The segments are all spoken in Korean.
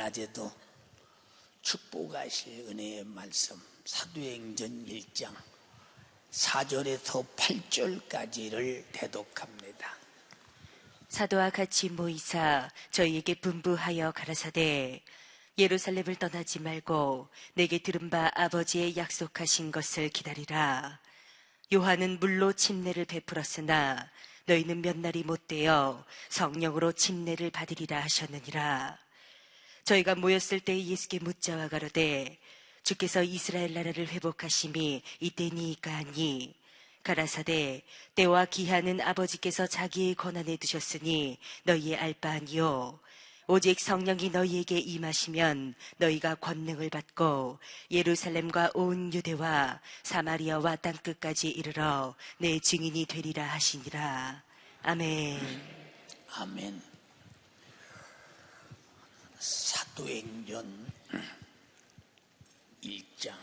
낮에도 축복하실 은혜의 말씀 사도행전 1장 4절에서 8절까지를 대독합니다. 사도와 같이 모이사 저희에게 분부하여 가라사대 예루살렘을 떠나지 말고 내게 들은 바 아버지의 약속하신 것을 기다리라. 요한은 물로 침례를 베풀었으나 너희는 몇 날이 못되어 성령으로 침례를 받으리라 하셨느니라. 저희가 모였을 때 예수께 묻자와 가로되 주께서 이스라엘 나라를 회복하심이 이때니이까 하니 가라사대 때와 기한은 아버지께서 자기의 권한에 두셨으니 너희의 알 바 아니요 오직 성령이 너희에게 임하시면 너희가 권능을 받고 예루살렘과 온 유대와 사마리아와 땅끝까지 이르러 내 증인이 되리라 하시니라. 아멘. 아멘. 사도행전 1장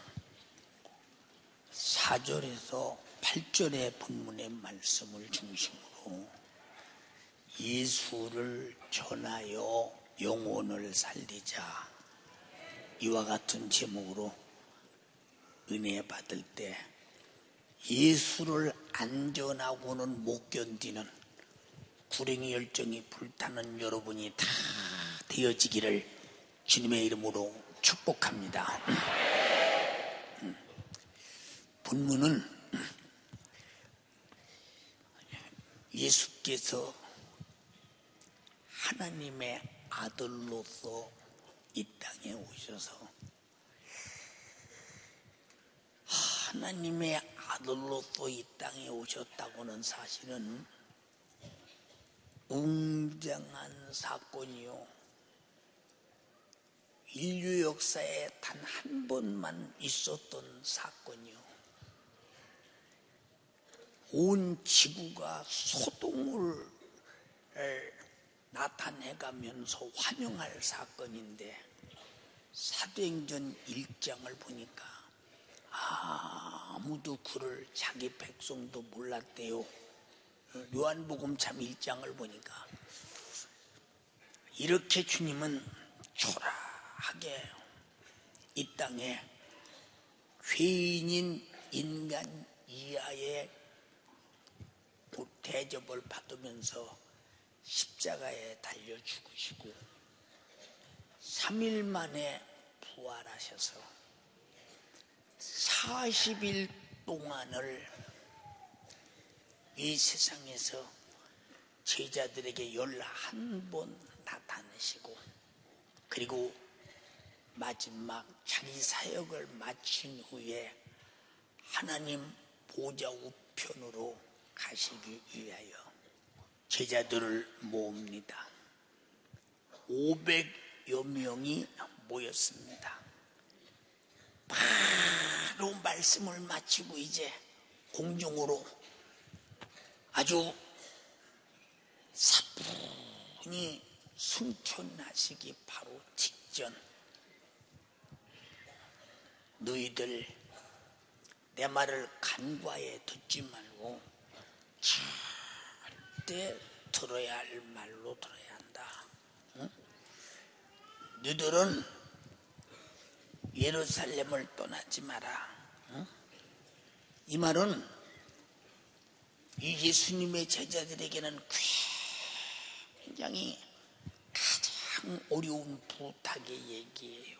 4절에서 8절의 본문의 말씀을 중심으로 예수를 전하여 영혼을 살리자, 이와 같은 제목으로 은혜 받을 때 예수를 안 전하고는 못 견디는 구랭이 열정이 불타는 여러분이 다 되어지기를 주님의 이름으로 축복합니다. 본문은 예수께서 하나님의 아들로서 이 땅에 오셔서 하나님의 아들로서 이 땅에 오셨다고는 사실은 웅장한 사건이요, 인류 역사에 단 한 번만 있었던 사건이요, 온 지구가 소동을 나타내가면서 환영할 사건인데, 사도행전 1장을 보니까 아무도 그를 자기 백성도 몰랐대요. 요한복음 참 1장을 보니까 이렇게 주님은 초라하게 이 땅에 죄인인 인간 이하의 대접을 받으면서 십자가에 달려 죽으시고 3일 만에 부활하셔서 40일 동안을 이 세상에서 제자들에게 11번 나타내시고, 그리고 마지막 자기 사역을 마친 후에 하나님 보좌 우편으로 가시기 위하여 제자들을 모읍니다. 500여 명이 모였습니다. 바로 말씀을 마치고 이제 공중으로 아주 사뿐히 승천하시기 바로 직전, 너희들 내 말을 간과해 듣지 말고 절대 들어야 할 말로 들어야 한다. 응? 너희들은 예루살렘을 떠나지 마라. 응? 이 말은 이 예수님의 제자들에게는 굉장히 가장 어려운 부탁의 얘기예요.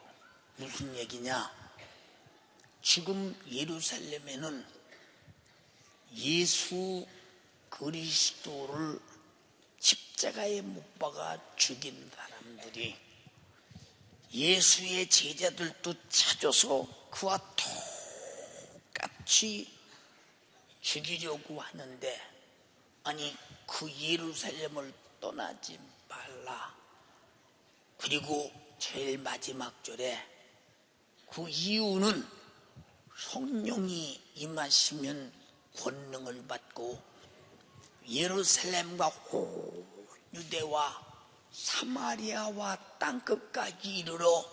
무슨 얘기냐? 지금 예루살렘에는 예수 그리스도를 십자가에 못 박아 죽인 사람들이 예수의 제자들도 찾아서 그와 똑같이 죽이려고 하는데, 아니 그 예루살렘을 떠나지 말라. 그리고 제일 마지막 절에 그 이유는 성령이 임하시면 권능을 받고 예루살렘과 온 유대와 사마리아와 땅끝까지 이르러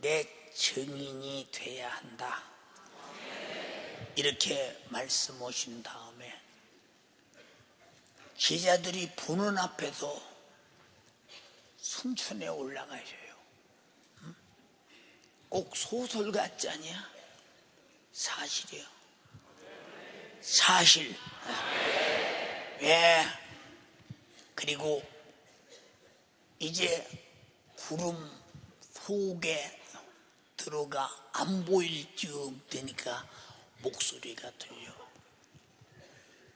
내 증인이 돼야 한다. 이렇게 말씀하신 다음에 제자들이 보는 앞에서 승천에 올라가셔요. 꼭 소설 같지 않냐? 사실이요. 사실. 왜? 그리고 이제 구름 속에 들어가 안 보일 즈음 되니까 목소리가 들려.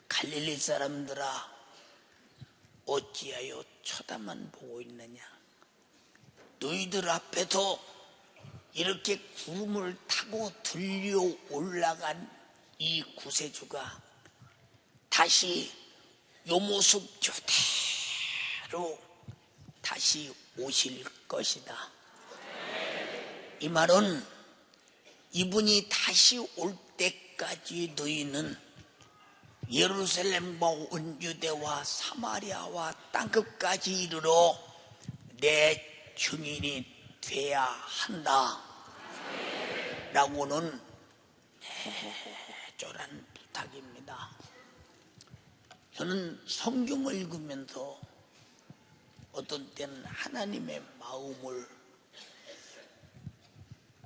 갈릴리 사람들아, 어찌하여 쳐다만 보고 있느냐? 너희들 앞에서 이렇게 구름을 타고 들려 올라간 이 구세주가 다시 요 모습 그대로 다시 오실 것이다. 이 말은 이분이 다시 올 때까지 너희는 예루살렘과 온 유대와 사마리아와 땅끝까지 이르러 내 증인이 돼야 한다 라고는 애절한 부탁입니다. 저는 성경을 읽으면서 어떤 때는 하나님의 마음을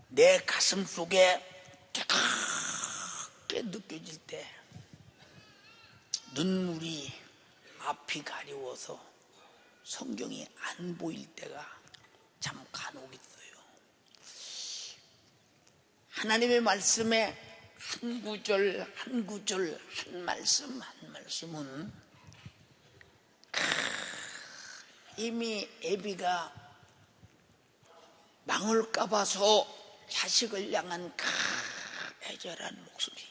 내 가슴 속에 뜨겁게 느껴질 때 눈물이 앞이 가려워서 성경이 안 보일 때가 참 간혹 있어요. 하나님의 말씀에 한 구절 한 구절 한 말씀 한 말씀은 이미 애비가 망을까 봐서 자식을 향한 애절한 목소리.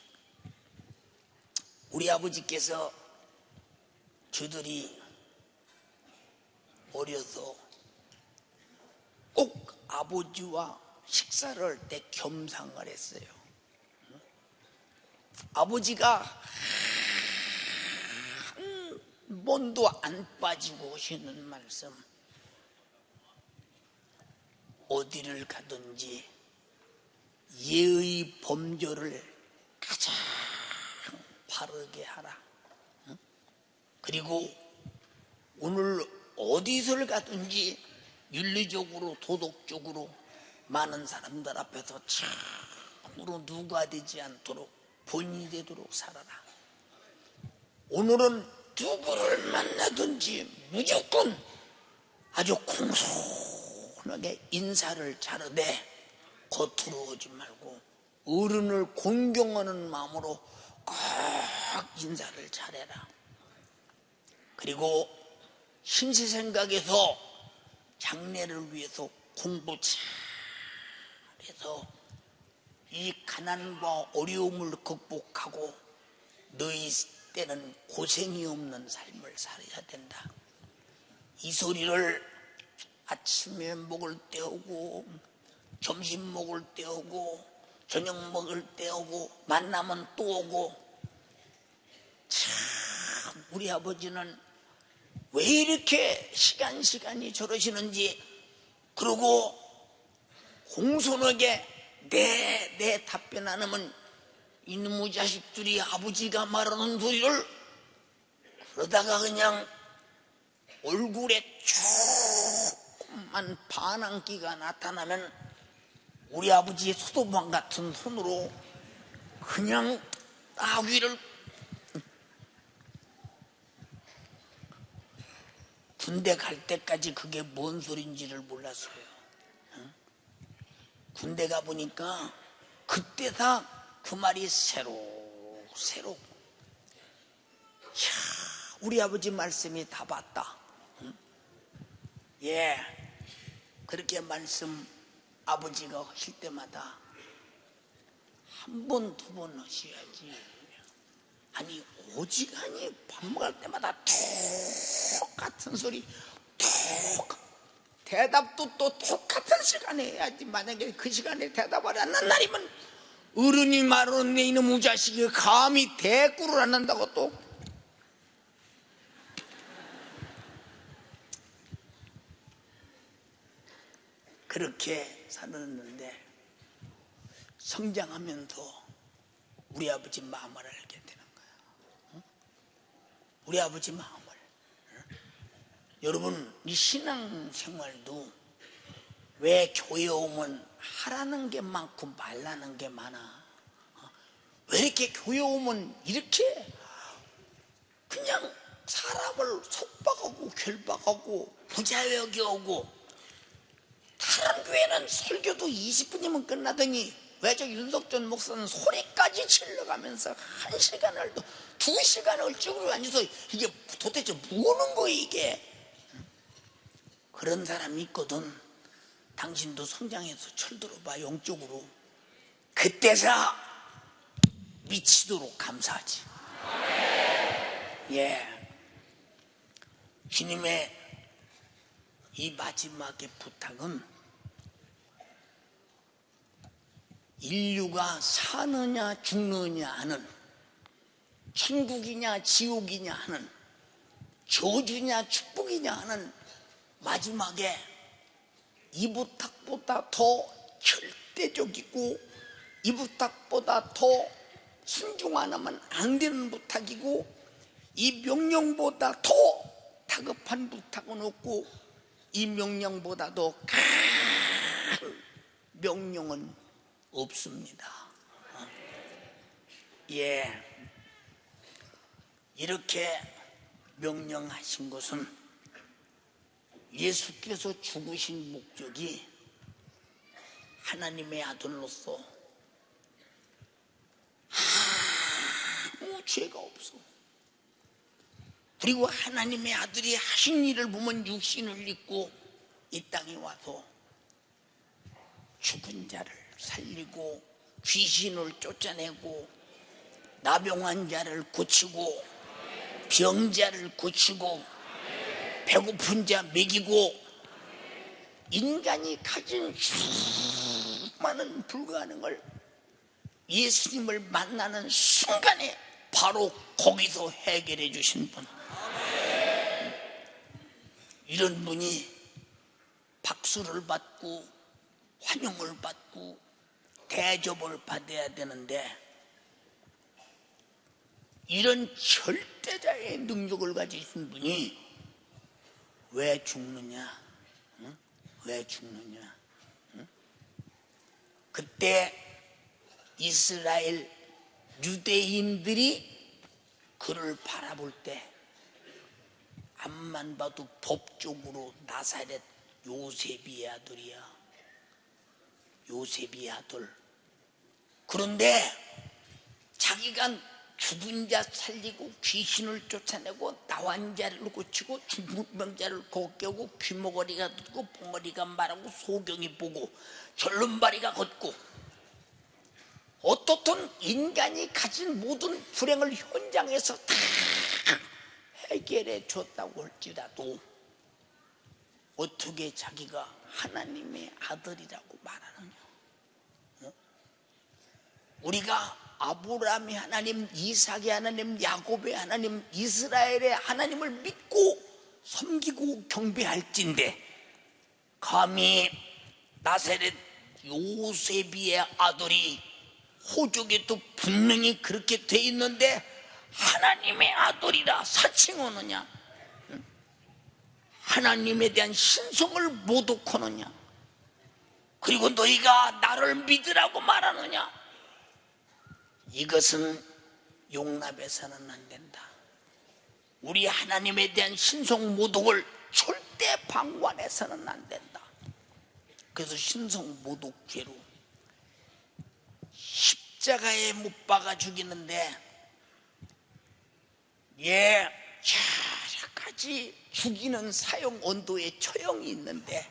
우리 아버지께서 저들이 어려서 꼭 아버지와 식사를 할 때 겸상을 했어요. 아버지가 한 번도 안 빠지고 오시는 말씀. 어디를 가든지 예의 범절을 가장 바르게 하라. 그리고 오늘 어디를 가든지 윤리적으로 도덕적으로 많은 사람들 앞에서 참으로 누가 되지 않도록 본인이 되도록 살아라. 오늘은 누구를 만나든지 무조건 아주 공손하게 인사를 잘하되 겉으로 오지 말고 어른을 공경하는 마음으로 꼭 인사를 잘해라. 그리고 신세생각에서 장래를 위해서 공부 잘해서 이 가난과 어려움을 극복하고 너희 때는 고생이 없는 삶을 살아야 된다. 이 소리를 아침에 먹을 때 오고 점심 먹을 때 오고 저녁 먹을 때 오고 만나면 또 오고. 참 우리 아버지는 왜 이렇게 시간이 저러시는지. 그리고 공손하게 내 답변 안 하면 이놈의 자식들이 아버지가 말하는 소리를 그러다가 그냥 얼굴에 조금만 반항기가 나타나면 우리 아버지의 소도방 같은 손으로 그냥 따귀를. 군대 갈 때까지 그게 뭔 소린지를 몰랐어요. 군대 가보니까 그때 다 그 말이 새록 우리 아버지 말씀이 다 봤다. 예, 그렇게 말씀 아버지가 하실 때마다 한 번, 두 번 하셔야지. 아니 오지간히 밥 먹을 때마다 똑같은 소리, 대답도 또 똑같은 시간에 해야지. 만약에 그 시간에 대답을 안 한 날이면 어른이 말하는 내 이놈의 자식이 감히 대꾸를 안 한다고 또. 그렇게 살았는데 성장하면서 우리 아버지 마음을 알게 되는 거야. 우리 아버지 마음을. 여러분 이 신앙생활도 왜 교회 오면 하라는 게 많고 말라는 게 많아. 왜 이렇게 교회 오면 이렇게 그냥 사람을 속박하고 결박하고 부자여겨 오고, 다른 교회는 설교도 20분이면 끝나더니 왜 저 윤석준 목사는 소리까지 질러가면서 1시간을 또 2시간을 쭈그려 앉아서 이게 도대체 뭐는 거야 이게. 그런 사람이 있거든. 당신도 성장해서 철들어봐 영적으로. 그때서 미치도록 감사하지. 예, 주님의 이 마지막의 부탁은 인류가 사느냐 죽느냐 하는, 천국이냐 지옥이냐 하는, 저주냐 축복이냐 하는 마지막에 이 부탁보다 더 절대적이고 이 부탁보다 더 순종 안 하면 안 되는 부탁이고, 이 명령보다 더 다급한 부탁은 없고 이 명령보다도 큰 명령은 없습니다. 예, 이렇게 명령하신 것은 예수께서 죽으신 목적이 하나님의 아들로서 아무 죄가 없어. 그리고 하나님의 아들이 하신 일을 보면 육신을 입고 이 땅에 와서 죽은 자를 살리고 귀신을 쫓아내고 나병한 자를 고치고 병자를 고치고 배고픈 자 먹이고, 인간이 가진 수많은 불가능을 예수님을 만나는 순간에 바로 거기서 해결해 주신 분. 이런 분이 박수를 받고 환영을 받고 대접을 받아야 되는데, 이런 절대자의 능력을 가지신 분이 왜 죽느냐? 응? 왜 죽느냐? 응? 그때 이스라엘 유대인들이 그를 바라볼 때 앞만 봐도 법적으로 나사렛 요셉의 아들이야. 요셉의 아들. 그런데 자기가 죽은 자 살리고 귀신을 쫓아내고 나환 자를 고치고 중풍병자를 걷게우고 귀머거리가 듣고 벙어리가 말하고 소경이 보고 절름발이가 걷고, 어떻든 인간이 가진 모든 불행을 현장에서 다 해결해 줬다고 할지라도 어떻게 자기가 하나님의 아들이라고 말하느냐? 우리가 아브라함의 하나님, 이삭의 하나님, 야곱의 하나님, 이스라엘의 하나님을 믿고 섬기고 경배할진데, 감히 나사렛 요셉의 아들이, 호적에도 분명히 그렇게 돼 있는데 하나님의 아들이라 사칭하느냐? 하나님에 대한 신성을 모독하느냐? 그리고 너희가 나를 믿으라고 말하느냐? 이것은 용납해서는 안 된다. 우리 하나님에 대한 신성 모독을 절대 방관해서는 안 된다. 그래서 신성 모독죄로 십자가에 못 박아 죽이는데, 예, 여러 가지 죽이는 사형 언도의 처형이 있는데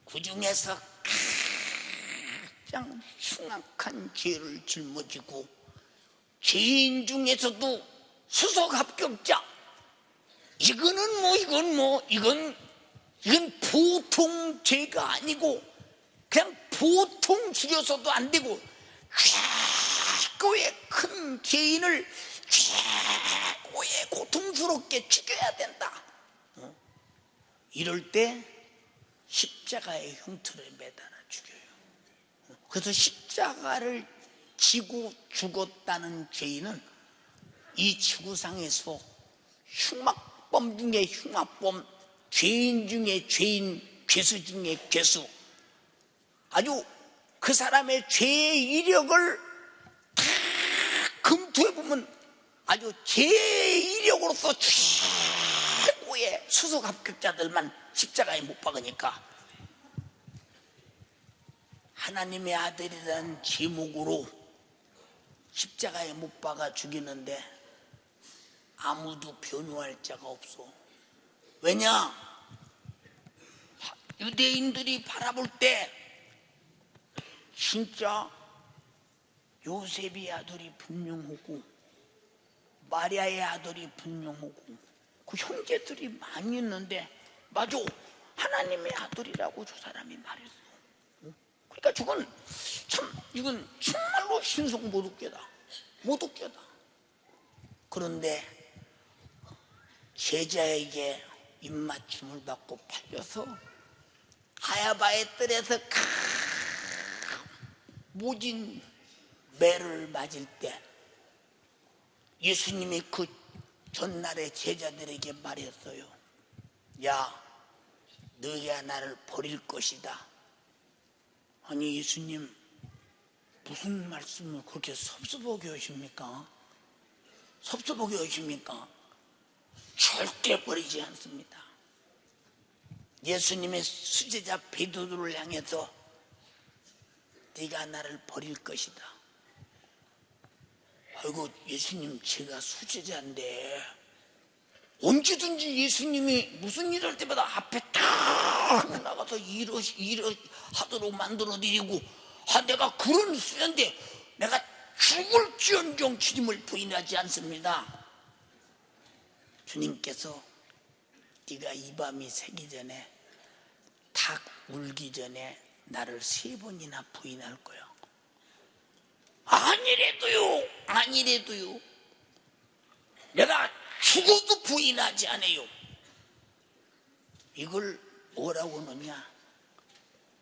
그 중에서 가장 흉악한 죄를 짊어지고 죄인 중에서도 수석 합격자, 이건 보통 죄가 아니고 그냥 보통 죽여서도 안 되고 최고의 큰 죄인을 최고의 고통스럽게 죽여야 된다. 이럴 때 십자가의 흉터를 매달아 죽여요. 그래서 십자가를 지고 죽었다는 죄인은 이 지구상에서 흉악범 중에 흉악범, 죄인 중에 죄인, 괴수 중에 괴수, 아주 그 사람의 죄의 이력을 다 검토해 보면 아주 죄의 이력으로서 최고의 수석 합격자들만 십자가에 못 박으니까 하나님의 아들이라는 제목으로 십자가에 못 박아 죽이는데 아무도 변호할 자가 없어. 왜냐? 유대인들이 바라볼 때 진짜 요셉의 아들이 분명하고 마리아의 아들이 분명하고 그 형제들이 많이 있는데 맞아, 하나님의 아들이라고 저 사람이 말했어. 그러니까 이건 정말로 신성 모독죄다. 모독죄다. 그런데 제자에게 입맞춤을 받고 팔려서 가야바의 뜰에서 모진 매를 맞을 때 예수님이 그 전날에 제자들에게 말했어요. 야, 너희가 나를 버릴 것이다. 아니 예수님, 무슨 말씀을 그렇게 섭섭하게 하십니까? 섭섭하게 하십니까? 절대 버리지 않습니다. 예수님의 수제자 베드로를 향해서 네가 나를 버릴 것이다. 아이고 예수님, 제가 수제자인데 언제든지 예수님이 무슨 일 할 때마다 앞에 딱 나가서 일하도록 만들어 드리고, 내가 그런 수제인데 내가 죽을지언정 주님을 부인하지 않습니다. 주님께서 네가 이 밤이 새기 전에, 닭 울기 전에 나를 3번이나 부인할 거야. 아니래도요. 내가 죽어도 부인하지 않아요. 이걸 뭐라고 하느냐?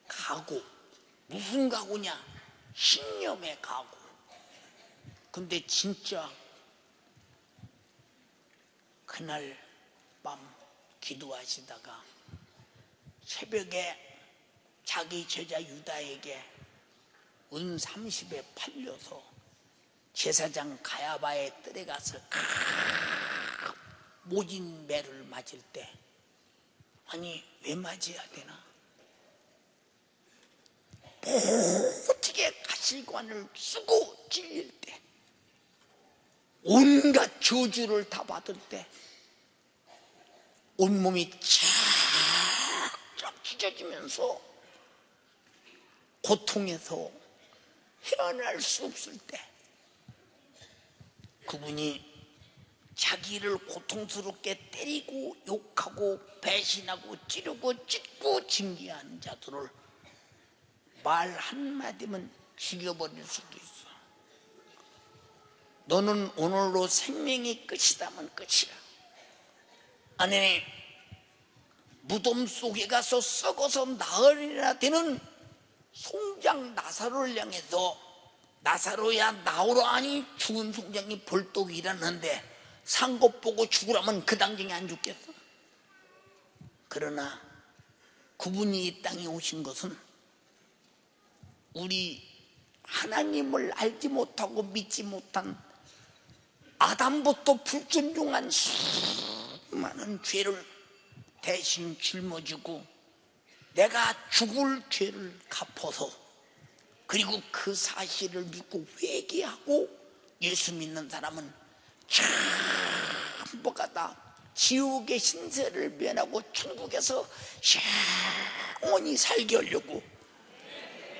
각오. 무슨 각오냐? 신념의 각오. 근데 진짜 그날 밤 기도하시다가 새벽에 자기 제자 유다에게 은 30에 팔려서 제사장 가야바의 뜰에 가서 모진 매를 맞을 때, 아니 왜 맞아야 되나? 어떻게 가시관을 쓰고 찔릴 때, 온갖 저주를 다 받을 때 온몸이 쫙쫙 찢어지면서 고통에서 헤어날 수 없을 때, 그분이 자기를 고통스럽게 때리고 욕하고 배신하고 찌르고 찢고 징계하는 자들을 말 한마디면 죽여버릴 수도 있어. 너는 오늘로 생명이 끝이다면 끝이야. 아니, 무덤 속에 가서 썩어서 나흘이나 되는 송장 나사로를 향해서 나사로야 나오라 하니 죽은 송장이 벌떡 일어났는데 산 것 보고 죽으라면 그 당장에 안 죽겠어. 그러나 그분이 이 땅에 오신 것은 우리 하나님을 알지 못하고 믿지 못한 아담부터 불순종한 수많은 죄를 대신 짊어지고 내가 죽을 죄를 갚아서, 그리고 그 사실을 믿고 회개하고 예수 믿는 사람은 전부가 다 지옥의 신세를 면하고 천국에서 영원히 살게 하려고,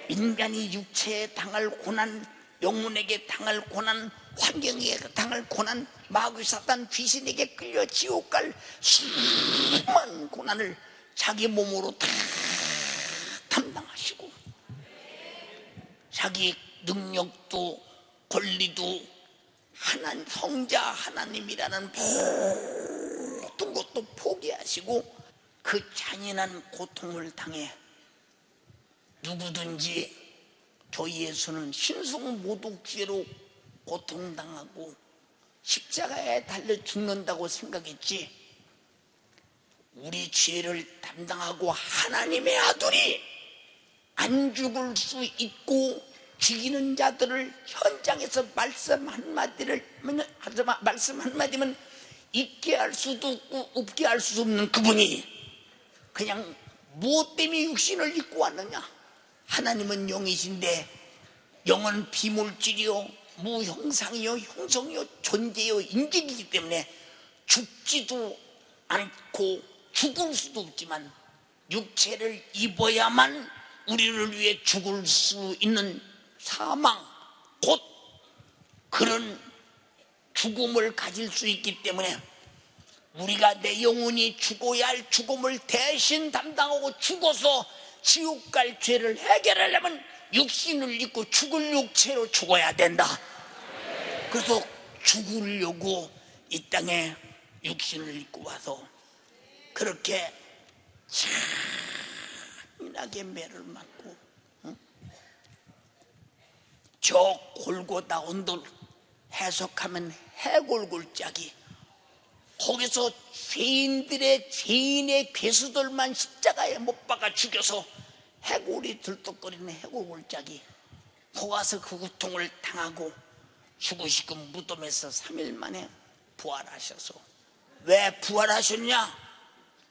인간이 육체에 당할 고난, 영혼에게 당할 고난, 환경에 당할 고난, 마귀 사탄 귀신에게 끌려 지옥 갈 수많은 고난을 자기 몸으로 다 담당하시고, 자기 능력도 권리도 성자 하나님이라는 모든 것도 포기하시고 그 잔인한 고통을 당해 누구든지 저 예수는 신성모독죄로 고통당하고 십자가에 달려 죽는다고 생각했지, 우리 죄를 담당하고 하나님의 아들이 안 죽을 수 있고 죽이는 자들을 현장에서 말씀 한마디면 있게 할 수도 없고 없게 할 수도 없는 그분이 그냥 무엇 때문에 육신을 입고 왔느냐? 하나님은 영이신데 영은 비물질이요 무형상이요 형성이요 존재요 인격이기 때문에 죽지도 않고 죽을 수도 없지만 육체를 입어야만 우리를 위해 죽을 수 있는 사망 곧 그런 죽음을 가질 수 있기 때문에 우리가 내 영혼이 죽어야 할 죽음을 대신 담당하고 죽어서 지옥 갈 죄를 해결하려면 육신을 입고 죽을 육체로 죽어야 된다. 그래서 죽으려고 이 땅에 육신을 입고 와서 그렇게 잔인하게 매를 맞고 저 골고다 언덕 해석하면 해골골짜기 거기서 죄인의 괴수들만 십자가에 못 박아 죽여서 해골이 들떡거리는 해골골짜기 거기 가서 그 고통을 당하고 죽으시고 무덤에서 3일 만에 부활하셔서 왜 부활하셨냐?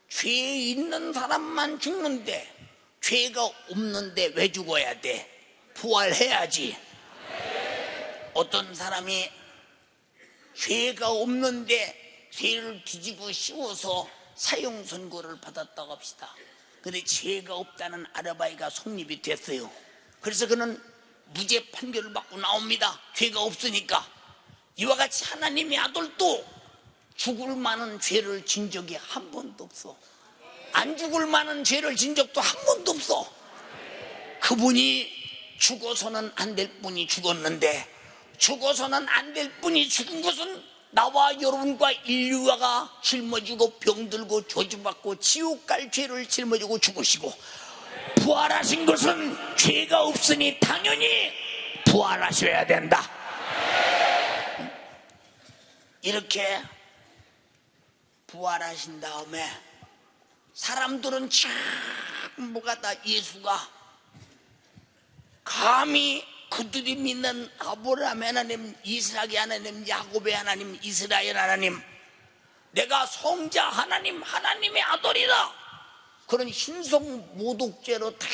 죄 있는 사람만 죽는데 죄가 없는데 왜 죽어야 돼? 부활해야지. 어떤 사람이 죄가 없는데 죄를 뒤집어 씌워서 사형 선고를 받았다고 합시다. 근데 죄가 없다는 아르바이가 성립이 됐어요. 그래서 그는 무죄 판결을 받고 나옵니다. 죄가 없으니까. 이와 같이 하나님의 아들도 죽을 만한 죄를 진 적이 한 번도 없어. 안 죽을 만한 죄를 진 적도 한 번도 없어. 그분이 죽어서는 안 될 분이 죽었는데 죽어서는 안 될 분이 죽은 것은 나와 여러분과 인류가 짊어지고 병들고 저주받고 지옥 갈 죄를 짊어지고 죽으시고 부활하신 것은 죄가 없으니 당연히 부활하셔야 된다. 이렇게 부활하신 다음에 사람들은 참 뭐가 다 예수가 감히 그들이 믿는 아브라함의 하나님, 이스라엘의 하나님, 야곱의 하나님, 이스라엘 하나님, 내가 성자 하나님, 하나님의 아들이다, 그런 신성 모독죄로 다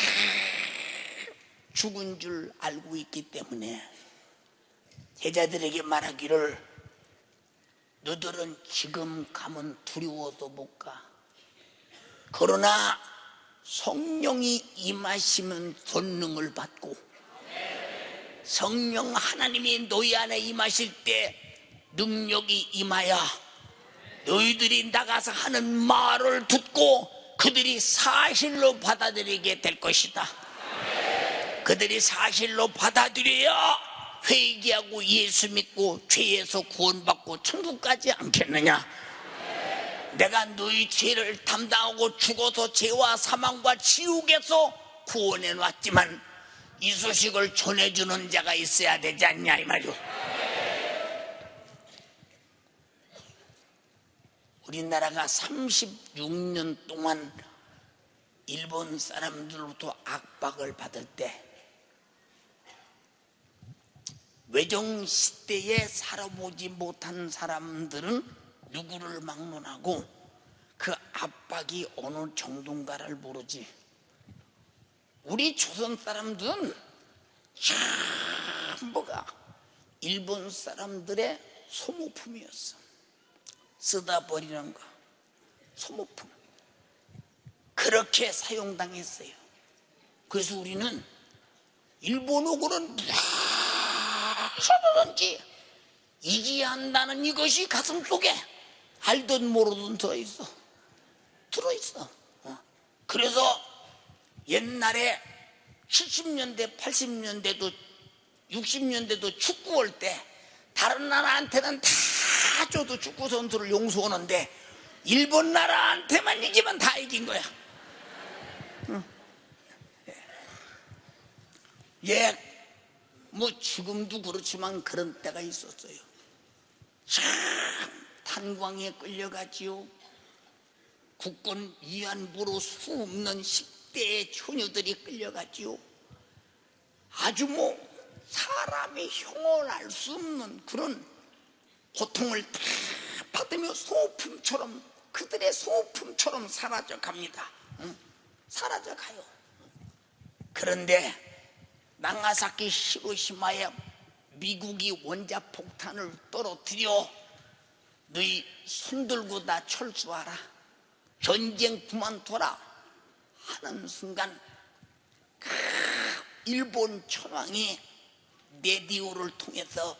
죽은 줄 알고 있기 때문에 제자들에게 말하기를 너들은 지금 가면 두려워서 못 가. 그러나 성령이 임하시면 권능을 받고 성령 하나님이 너희 안에 임하실 때 능력이 임하여 너희들이 나가서 하는 말을 듣고 그들이 사실로 받아들이게 될 것이다. 그들이 사실로 받아들여야 회개하고 예수 믿고 죄에서 구원받고 천국까지 않겠느냐. 내가 너희 죄를 담당하고 죽어서 죄와 사망과 지옥에서 구원해 놨지만 이 소식을 전해주는 자가 있어야 되지 않냐 이 말이오. 우리나라가 36년 동안 일본 사람들로부터 압박을 받을 때 외정 시대에 살아보지 못한 사람들은 누구를 막론하고 그 압박이 어느 정도인가를 모르지. 우리 조선 사람들은 전부가 일본 사람들의 소모품이었어. 쓰다 버리는 거 소모품. 그렇게 사용당했어요. 그래서 우리는 일본어고는 무엇이든지 이기야 한다는 이것이 가슴속에 알든 모르든 들어있어. 그래서 옛날에 70년대 80년대도 60년대도 축구 올 때 다른 나라한테는 다 줘도 축구 선수를 용서하는데 일본 나라한테만 이기면 다 이긴 거야. 뭐 지금도 그렇지만 그런 때가 있었어요. 참 탄광에 끌려가지요. 국군 위안부로 수없는 10대의 처녀들이 끌려가지요. 아주 사람이 형언할 수 없는 그런 고통을 다 받으며 소품처럼, 그들의 소품처럼 사라져 갑니다. 사라져 가요. 그런데 나가사키 히로시마에 미국이 원자폭탄을 떨어뜨려 너희 손들고 다 철수하라, 전쟁 그만둬라 하는 순간 일본 천황이 레디오를 통해서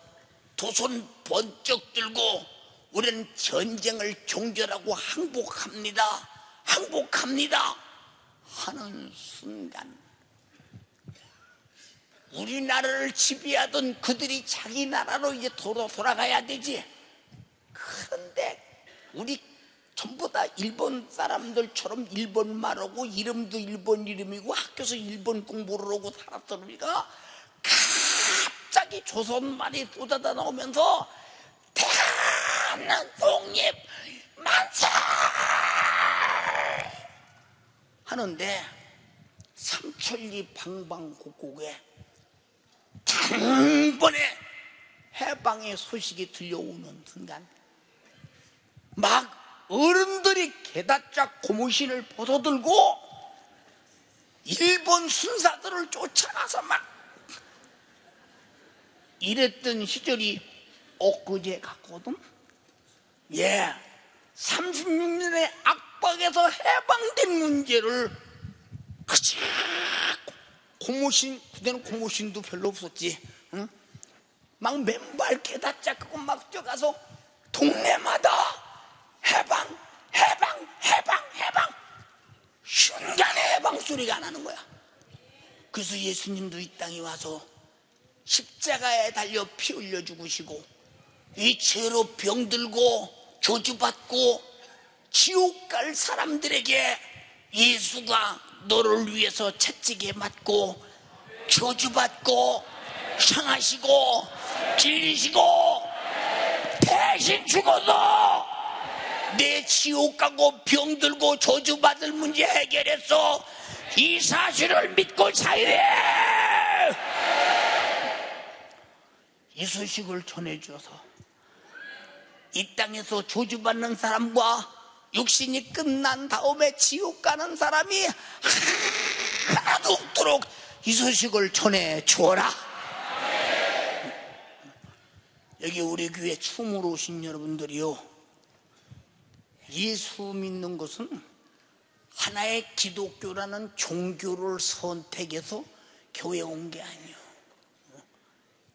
두 손 번쩍 들고 우리는 전쟁을 종결하고 항복합니다, 항복합니다 하는 순간 우리나라를 지배하던 그들이 자기 나라로 이제 돌아가야 되지. 그런데 우리 전부 다 일본 사람들처럼 일본 말하고 이름도 일본 이름이고 학교에서 일본 공부를 하고 살았던 우리가 갑자기 조선 말이 쏟아져 나오면서 대한민국 만세 하는데 삼천리 방방곡곡에 단번에 해방의 소식이 들려오는 순간 막 어른들이 게다짝 고무신을 벗어들고 일본 순사들을 쫓아가서 막 이랬던 시절이 엊그제 같거든. 36년의 압박에서 해방된 문제를 그치 고무신, 그때는 고무신도 별로 없었지. 응? 막 맨발 게다짝 끄고 막 뛰어가서 동네마다 해방, 해방, 해방, 해방. 순간에 해방 소리가 나는 거야. 그래서 예수님도 이 땅에 와서 십자가에 달려 피 흘려 죽으시고 이 죄로 병들고 저주받고 지옥 갈 사람들에게 예수가 너를 위해서 채찍에 맞고 저주받고 상하시고 찔리시고 대신 죽어서 내 지옥 가고 병들고 저주받을 문제 해결했어. 이 사실을 믿고 살래. 이 소식을 전해줘서 이 땅에서 저주받는 사람과 육신이 끝난 다음에 지옥 가는 사람이 하나도 없도록 이 소식을 전해주어라. 여기 우리 교회 처음으로 오신 여러분들이요, 예수 믿는 것은 하나의 기독교라는 종교를 선택해서 교회에 온 게 아니에요.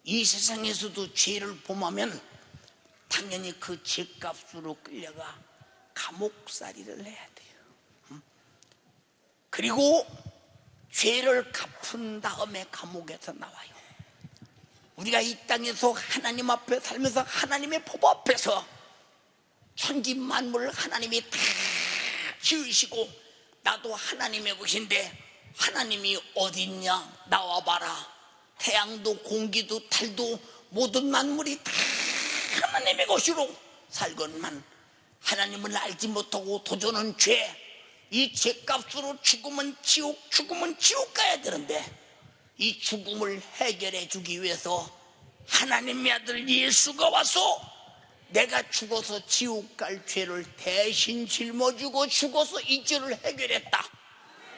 이 세상에서도 죄를 범하면 당연히 그 죄값으로 끌려가 감옥살이를 해야 돼요. 그리고 죄를 갚은 다음에 감옥에서 나와요. 우리가 이 땅에서 하나님 앞에 살면서 하나님의 법 앞에서 천지 만물을 하나님이 다 지으시고 나도 하나님의 것인데 하나님이 어디 있냐 나와봐라. 태양도 공기도 달도 모든 만물이 다 하나님의 것으로 살건만 하나님을 알지 못하고 도전한 죄, 이 죄값으로 죽으면 지옥 가야 되는데 이 죽음을 해결해 주기 위해서 하나님의 아들 예수가 와서 내가 죽어서 지옥 갈 죄를 대신 짊어지고 죽어서 이 죄를 해결했다.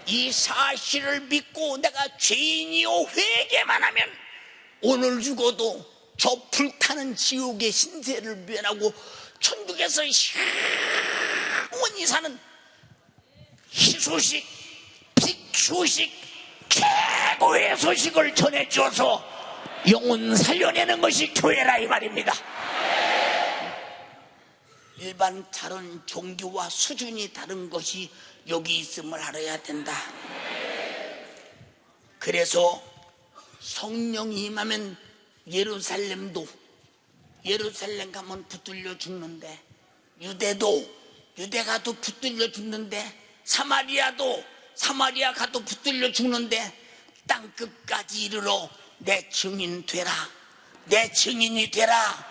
이 사실을 믿고 내가 죄인이요 회개만 하면 오늘 죽어도 저 불타는 지옥의 신세를 면하고 천국에서 영원히 사는 희소식, 빅소식, 최고의 소식을 전해주어서 영혼 살려내는 것이 교회라 이 말입니다. 일반 다른 종교와 수준이 다른 것이 여기 있음을 알아야 된다. 그래서 성령이 임하면 예루살렘 가면 붙들려 죽는데, 유대 가도 붙들려 죽는데, 사마리아 가도 붙들려 죽는데, 땅끝까지 이르러 내 증인 되라, 내 증인이 되라.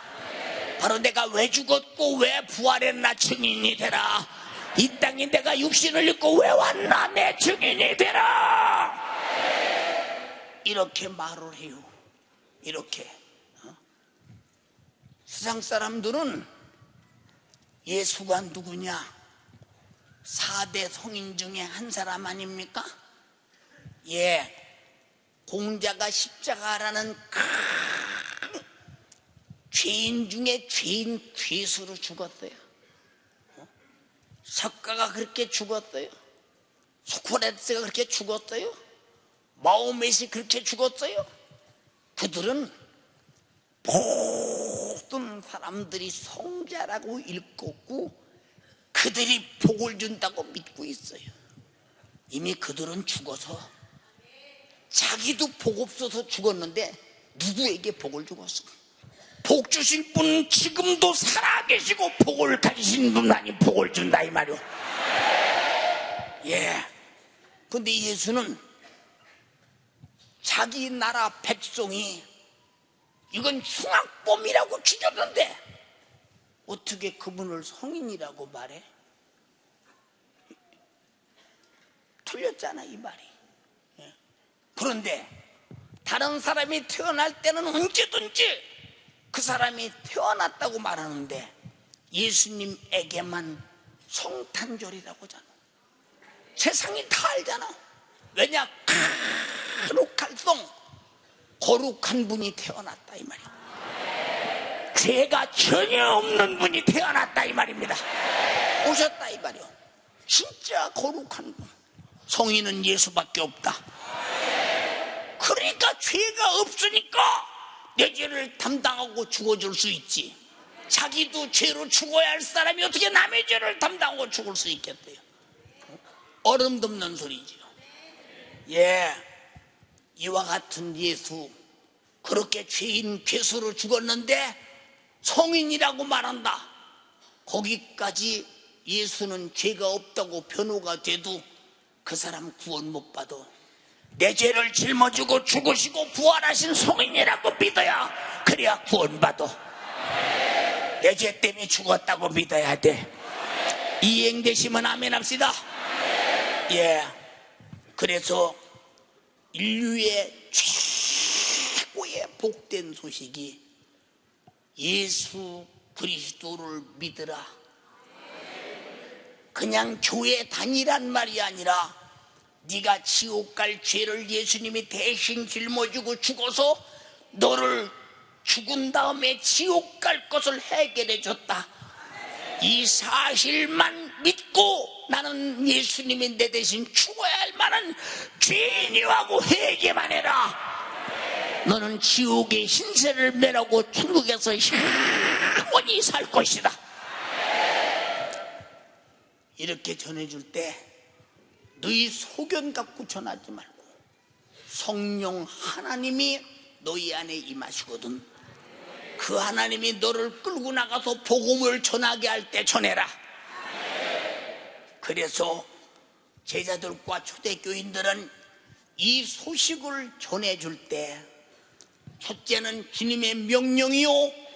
바로 내가 왜 죽었고 왜 부활했나 증인이 되라. 이 땅에 내가 육신을 입고 왜 왔나 내 증인이 되라. 이렇게 말을 해요. 이렇게. 세상 사람들은 예수가 누구냐? 4대 성인 중에 한 사람 아닙니까? 예, 공자가 십자가라는 큰 죄인 중에 죄인 죄수로 죽었어요. 석가가 그렇게 죽었어요. 소크라테스가 그렇게 죽었어요. 마호멧이 그렇게 죽었어요. 그들은 모든 사람들이 성자라고 읽었고 그들이 복을 준다고 믿고 있어요. 이미 그들은 죽어서 자기도 복 없어서 죽었는데 누구에게 복을 주었어? 복 주신 분은 지금도 살아계시고 복을 가지신 분만이 복을 준다 이 말이요. 예. 근데 예수는 자기 나라 백성이 이건 흉악범이라고 죽였는데 어떻게 그분을 성인이라고 말해? 틀렸잖아 이 말이. 예. 그런데 다른 사람이 태어날 때는 언제든지 그 사람이 태어났다고 말하는데 예수님에게만 성탄절이라고 하잖아. 세상이 다 알잖아. 왜냐? 거룩할성 거룩한 분이 태어났다 이 말이야. 죄가 전혀 없는 분이 태어났다 이 말입니다. 오셨다 이 말이요. 진짜 거룩한 분. 성인은 예수밖에 없다. 그러니까 죄가 없으니까 내 죄를 담당하고 죽어줄 수 있지. 자기도 죄로 죽어야 할 사람이 어떻게 남의 죄를 담당하고 죽을 수 있겠대요. 얼음 덮는 소리지요. 예, 이와 같은 예수 그렇게 죄인 죄수로 죽었는데 성인이라고 말한다. 거기까지 예수는 죄가 없다고 변호가 돼도 그 사람 구원 못 받아. 내 죄를 짊어지고 죽으시고 부활하신 성인이라고 믿어야 그래야 구원받아. 내 죄 때문에 죽었다고 믿어야 돼. 이행되시면 아멘 합시다. 예. 그래서 인류의 최고의 복된 소식이 예수 그리스도를 믿으라. 그냥 교회 다니란 말이 아니라 네가 지옥 갈 죄를 예수님이 대신 짊어지고 죽어서 너를 죽은 다음에 지옥 갈 것을 해결해 줬다. 이 사실만 믿고 나는 예수님이 내 대신 죽어야 할 만한 죄인이라고 회개만 해라. 너는 지옥의 신세를 매라고 천국에서 영원히 살 것이다. 이렇게 전해줄 때 너희 소견 갖고 전하지 말고 성령 하나님이 너희 안에 임하시거든. 그 하나님이 너를 끌고 나가서 복음을 전하게 할 때 전해라. 그래서 제자들과 초대교인들은 이 소식을 전해줄 때 첫째는 주님의 명령이요,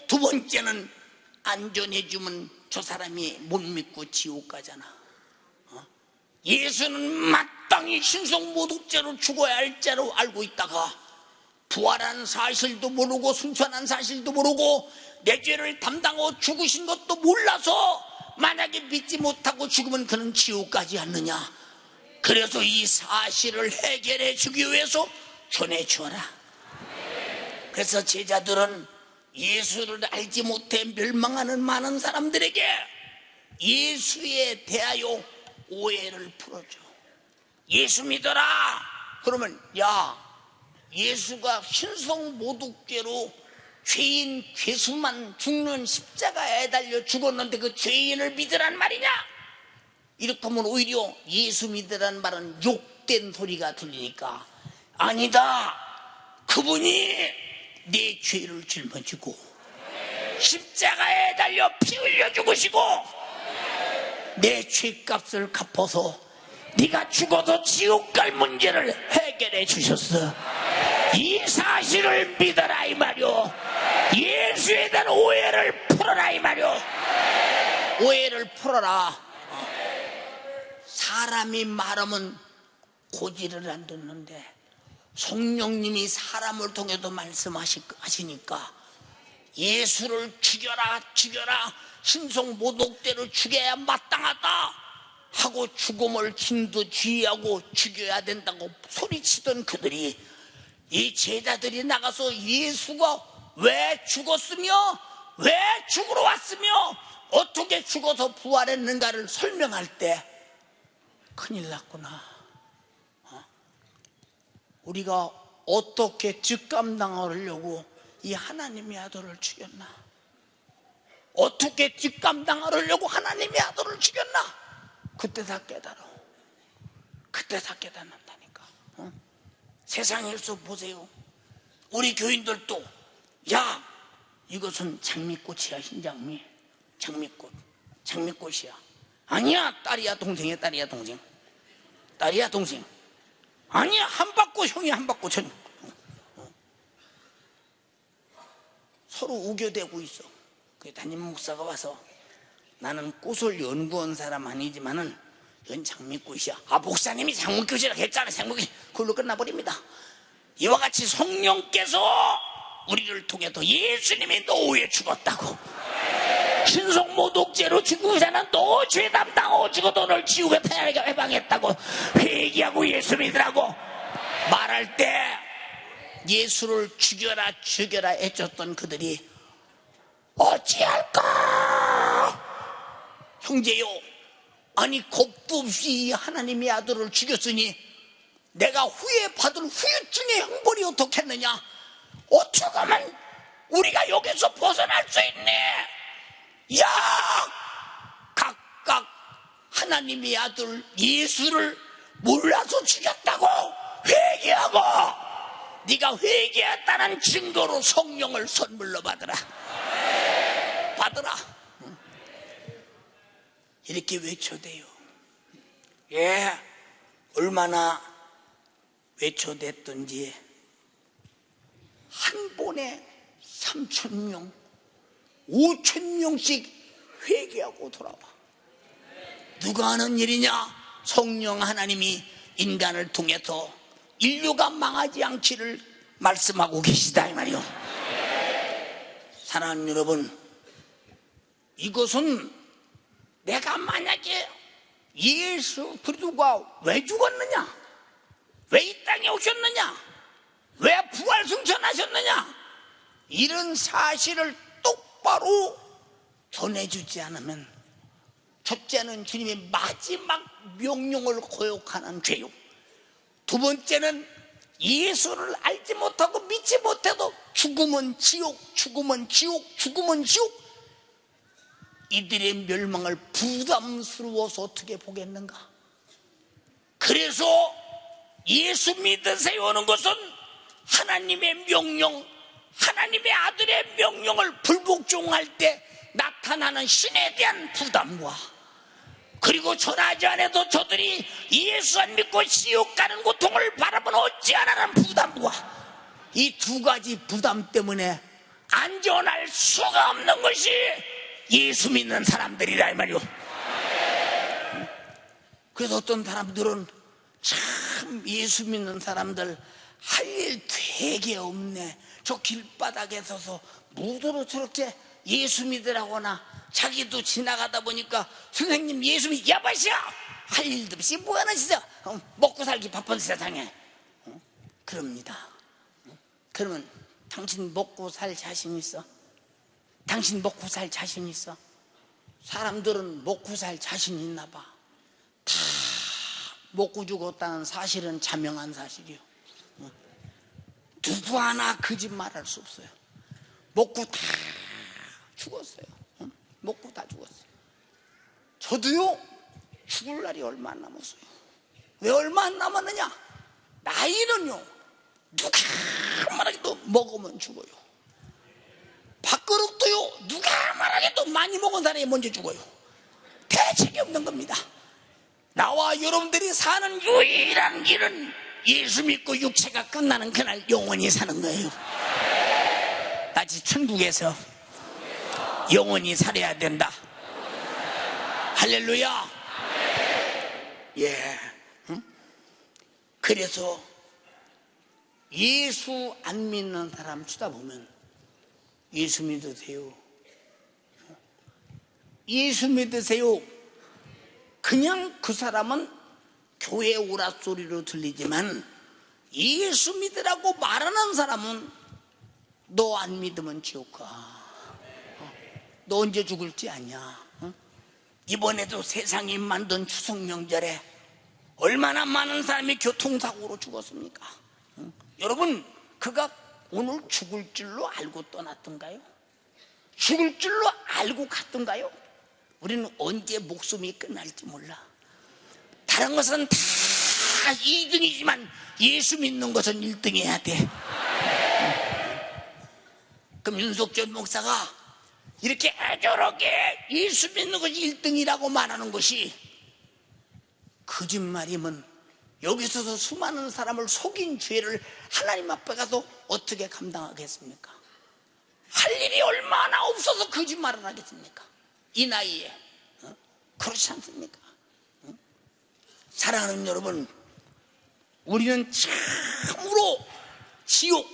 두 번째는 안 전해주면 저 사람이 못 믿고 지옥 가잖아. 예수는 마땅히 신성모독죄로 죽어야 할 죄로 알고 있다가 부활한 사실도 모르고 승천한 사실도 모르고 내 죄를 담당하고 죽으신 것도 몰라서 만약에 믿지 못하고 죽으면 그는 지옥 가지 않느냐. 그래서 이 사실을 해결해 주기 위해서 전해 주어라. 그래서 제자들은 예수를 알지 못해 멸망하는 많은 사람들에게 예수에 대하여 오해를 풀어줘. 예수 믿어라. 그러면 야, 예수가 신성모독죄로 죄인 죄수만 죽는 십자가에 달려 죽었는데 그 죄인을 믿으란 말이냐? 이렇게 하면 오히려 예수 믿으란 말은 욕된 소리가 들리니까 아니다. 그분이 내 죄를 짊어지고 십자가에 달려 피 흘려 죽으시고 내 죄값을 갚아서 네가 죽어도 지옥 갈 문제를 해결해 주셨어. 이 사실을 믿어라 이 말이오. 예수에 대한 오해를 풀어라 이 말이오. 오해를 풀어라. 사람이 말하면 고지를 안 듣는데 성령님이 사람을 통해서 말씀하시니까 예수를 죽여라 죽여라, 신성모독대로 죽여야 마땅하다 하고 죽음을 진두지휘하고 죽여야 된다고 소리치던 그들이, 이 제자들이 나가서 예수가 왜 죽었으며 왜 죽으러 왔으며 어떻게 죽어서 부활했는가를 설명할 때 큰일 났구나. 우리가 어떻게 뒷감당하려고 이 하나님의 아들을 죽였나? 어떻게 뒷감당하려고 하나님의 아들을 죽였나? 그때 다 깨달아. 그때 다 깨닫는다니까. 세상에서 보세요. 우리 교인들도 야, 이것은 장미꽃이야. 흰장미 장미꽃, 장미꽃이야. 아니야, 딸이야 동생이야. 딸이야 동생, 딸이야 동생. 아니야, 한바꽃 형이야. 한바꽃 전. 서로 우겨대고 있어. 그 담임 목사가 와서 나는 꽃을 연구한 사람 아니지만은 이건 장미꽃이야. 아, 목사님이 장미꽃이라 했잖아. 장미꽃. 그걸로 끝나버립니다. 이와 같이 성령께서 우리를 통해서 예수님이 노후에 죽었다고, 신성모독죄로 죽은 자는 또 죄 담당하고 죽어 돈을 지우고 편하게 해방했다고 회개하고 예수 믿으라고 말할 때 예수를 죽여라 죽여라 해줬던 그들이 어찌할까? 형제요, 아니 겁도 없이 하나님의 아들을 죽였으니 내가 후에 받을 후유증의 형벌이 어떻겠느냐? 어떻게 하면 우리가 여기서 벗어날 수 있네? 야, 각각 하나님의 아들 예수를 몰라서 죽였다고 회개하고, 네가 회개했다는 증거로 성령을 선물로 받으라. 받으라. 이렇게 외쳐대요. 예, 얼마나 외쳐댔던지 한 번에 3,000명 5,000명씩 회개하고 돌아와. 누가 하는 일이냐? 성령 하나님이 인간을 통해서 인류가 망하지 않기를 말씀하고 계시다 이 말이요. 사랑하는 여러분, 이것은 내가 만약에 예수 그리스도가 왜 죽었느냐, 왜 이 땅에 오셨느냐, 왜 부활 승천하셨느냐, 이런 사실을 똑바로 전해주지 않으면, 첫째는 주님의 마지막 명령을 거역하는 죄요. 두 번째는 예수를 알지 못하고 믿지 못해도 죽음은 지옥, 죽음은 지옥, 죽음은 지옥, 이들의 멸망을 부담스러워서 어떻게 보겠는가? 그래서 예수 믿으세요는 것은 하나님의 명령, 하나님의 아들의 명령을 불복종할 때 나타나는 신에 대한 부담과, 그리고 전하지 않아도 저들이 예수 안 믿고 지옥 가는 고통을 바라보는 어찌하라는 부담과, 이 두 가지 부담 때문에 안전할 수가 없는 것이 예수 믿는 사람들이라 이 말이오. 그래서 어떤 사람들은 참 예수 믿는 사람들 할 일 되게 없네. 저 길바닥에 서서 무도로 저렇게 예수 믿으라거나, 자기도 지나가다 보니까 선생님 예수 믿, 야바시야, 할 일도 없이 뭐하는 짓이야, 먹고 살기 바쁜 세상에. 그럽니다. 그러면 당신 먹고 살 자신 있어? 당신 먹고 살 자신 있어? 사람들은 먹고 살 자신 있나 봐. 다 먹고 죽었다는 사실은 자명한 사실이요. 누구 하나 거짓말할 수 없어요. 먹고 다 죽었어요. 먹고 다 죽었어요. 저도요, 죽을 날이 얼마 안 남았어요. 왜 얼마 안 남았느냐? 나이는요, 누가 말하기도 먹으면 죽어요. 밥그릇도요, 누가 말하기도 많이 먹은 사람이 먼저 죽어요. 대책이 없는 겁니다. 나와 여러분들이 사는 유일한 길은 예수 믿고 육체가 끝나는 그날 영원히 사는 거예요. 다시 천국에서 영원히 살아야 된다. 할렐루야. 예. 그래서 예수 안 믿는 사람 쳐다보면 예수 믿으세요, 예수 믿으세요. 그냥 그 사람은 교회 오락소리로 들리지만 예수 믿으라고 말하는 사람은 너 안 믿으면 지옥 가. 너 언제 죽을지 아냐. 이번에도 세상이 만든 추석 명절에 얼마나 많은 사람이 교통사고로 죽었습니까? 여러분, 그가 오늘 죽을 줄로 알고 떠났던가요? 죽을 줄로 알고 갔던가요? 우리는 언제 목숨이 끝날지 몰라. 다른 것은 다 2등이지만 예수 믿는 것은 1등 해야 돼. 그럼 윤석준 목사가 이렇게 애절하게 예수 믿는 것이 1등이라고 말하는 것이 거짓말이면 여기서도 수많은 사람을 속인 죄를 하나님 앞에 가서 어떻게 감당하겠습니까? 할 일이 얼마나 없어서 거짓말을 하겠습니까? 이 나이에. 그렇지 않습니까? 사랑하는 여러분, 우리는 참으로 지옥,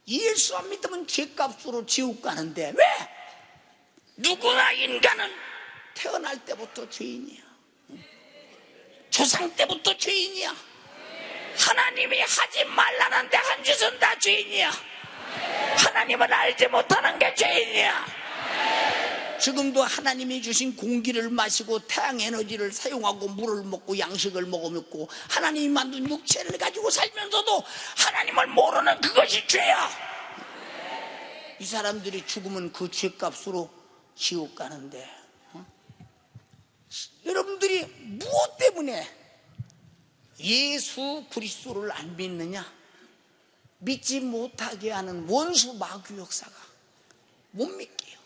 예수 안 믿으면 죄값으로 지옥 가는데 왜? 누구나 인간은 태어날 때부터 죄인이야. 조상 때부터 죄인이야. 하나님이 하지 말라는데 한 짓은 다 죄인이야. 하나님을 알지 못하는 게 죄인이야. 지금도 하나님이 주신 공기를 마시고 태양 에너지를 사용하고 물을 먹고 양식을 먹고 하나님이 만든 육체를 가지고 살면서도 하나님을 모르는 그것이 죄야. 이 사람들이 죽으면 그 죄값으로 지옥 가는데, 여러분들이 무엇 때문에 예수 그리스도를 안 믿느냐? 믿지 못하게 하는 원수 마귀 역사가 못 믿게요.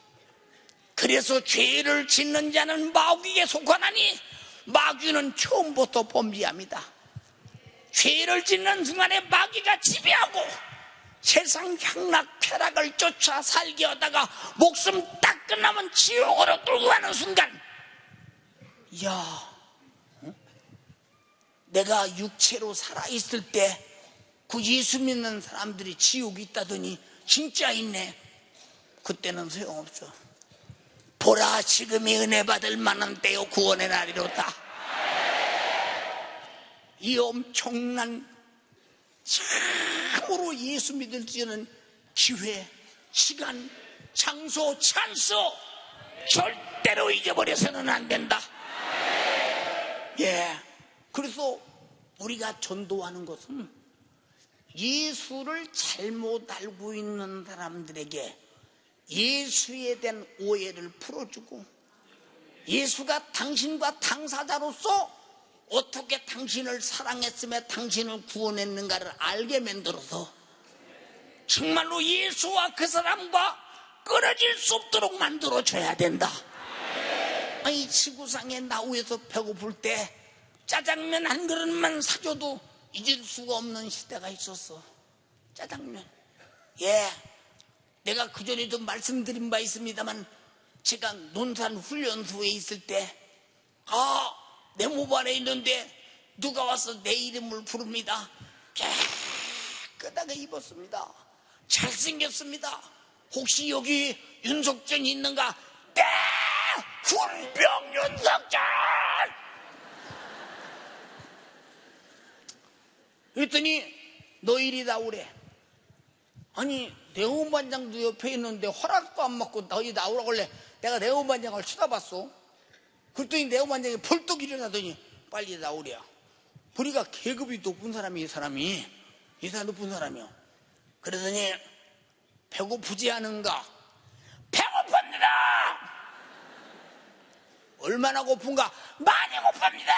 그래서 죄를 짓는 자는 마귀에 속하나니 마귀는 처음부터 범죄합니다. 죄를 짓는 순간에 마귀가 지배하고 세상 향락 쾌락을 쫓아 살게 하다가 목숨 딱 끝나면 지옥으로 끌고 가는 순간, 야, 내가 육체로 살아있을 때 그 예수 믿는 사람들이 지옥이 있다더니 진짜 있네. 그때는 소용없어. 보라, 지금이 은혜 받을 만한 때요 구원의 날이로다. 이 엄청난 참으로 예수 믿을 수 있는 기회, 시간, 장소, 찬스 절대로 잊어버려서는 안 된다. 예. 그래서 우리가 전도하는 것은 예수를 잘못 알고 있는 사람들에게 예수에 대한 오해를 풀어주고, 예수가 당신과 당사자로서 어떻게 당신을 사랑했으며 당신을 구원했는가를 알게 만들어서 정말로 예수와 그 사람과 끊어질 수 없도록 만들어줘야 된다. 아니, 지구상에 나우에서 배고플 때 짜장면 한 그릇만 사줘도 잊을 수가 없는 시대가 있었어. 짜장면. 예, 내가 그전에도 말씀드린 바 있습니다만, 제가 논산 훈련소에 있을 때 내 몸 안에 있는데 누가 와서 내 이름을 부릅니다. 깨끗하게 입었습니다. 잘생겼습니다. 혹시 여기 윤석준 있는가? 네! 훈병 윤석준! 그랬더니 너희리다 오래. 아니, 내후반장도 옆에 있는데 허락도 안 받고 너희 나오라고 그래. 내가 내후반장을 쳐다봤어. 그랬더니 내후반장이 벌떡 일어나더니 빨리 나오랴. 보니까 계급이 높은 사람이, 이 사람이 높은 사람이요. 그러더니 배고프지 않은가? 배고픕니다. 얼마나 고픈가? 많이 고픕니다.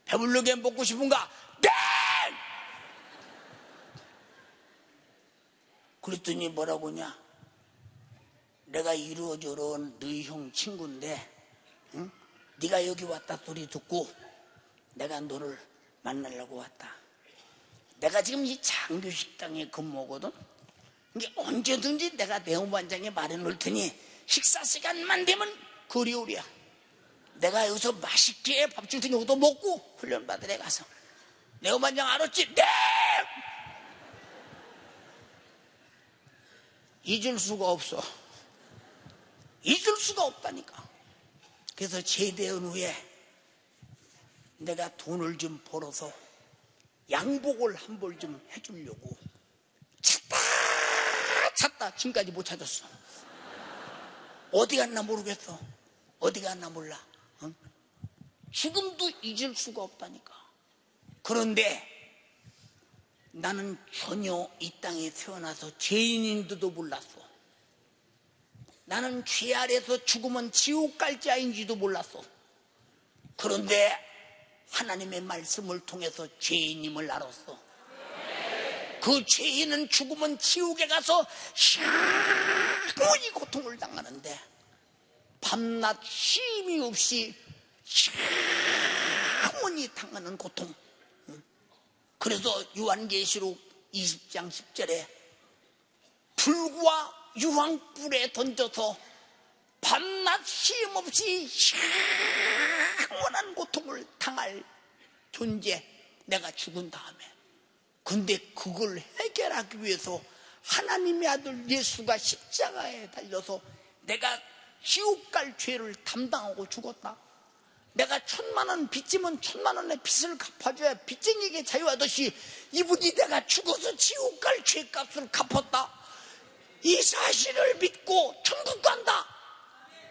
배부르게 먹고 싶은가? 네! 그랬더니 뭐라고 하냐? 내가 이루어져온 너희 형 친구인데, 응? 네가 여기 왔다 소리 듣고 내가 너를 만나려고 왔다. 내가 지금 이 장교식당에 근무하거든. 이게 언제든지 내가 내후반장에 말해놓을 테니 식사 시간만 되면 그리 오랴. 내가 여기서 맛있게 밥 줄 테니 여기도 먹고 훈련 받으러 가서. 내 오만장 알았지? 네! 잊을 수가 없어. 잊을 수가 없다니까. 그래서 제대한 후에 내가 돈을 좀 벌어서 양복을 한 벌 좀 해주려고 찾다 지금까지 못 찾았어. 어디 갔나 모르겠어. 어디 갔나 몰라. 응? 지금도 잊을 수가 없다니까. 그런데 나는 전혀 이 땅에 태어나서 죄인인지도 몰랐어. 나는 죄 아래서 죽으면 지옥 갈 자인지도 몰랐어. 그런데 하나님의 말씀을 통해서 죄인임을 알았어. 그 죄인은 죽으면 지옥에 가서 영원히 고통을 당하는데 밤낮 쉼이 없이 영원히 당하는 고통. 그래서 요한계시록 20장 10절에 불과 유황불에 던져서 밤낮 쉼 없이 영원한 고통을 당할 존재, 내가 죽은 다음에. 근데 그걸 해결하기 위해서 하나님의 아들 예수가 십자가에 달려서 내가 지옥 갈 죄를 담당하고 죽었다. 내가 1,000,000원 빚지면 1,000,000원의 빚을 갚아줘야 빚쟁이에게 자유하듯이 이분이 내가 죽어서 지옥 갈 죄값을 갚았다. 이 사실을 믿고 천국 간다.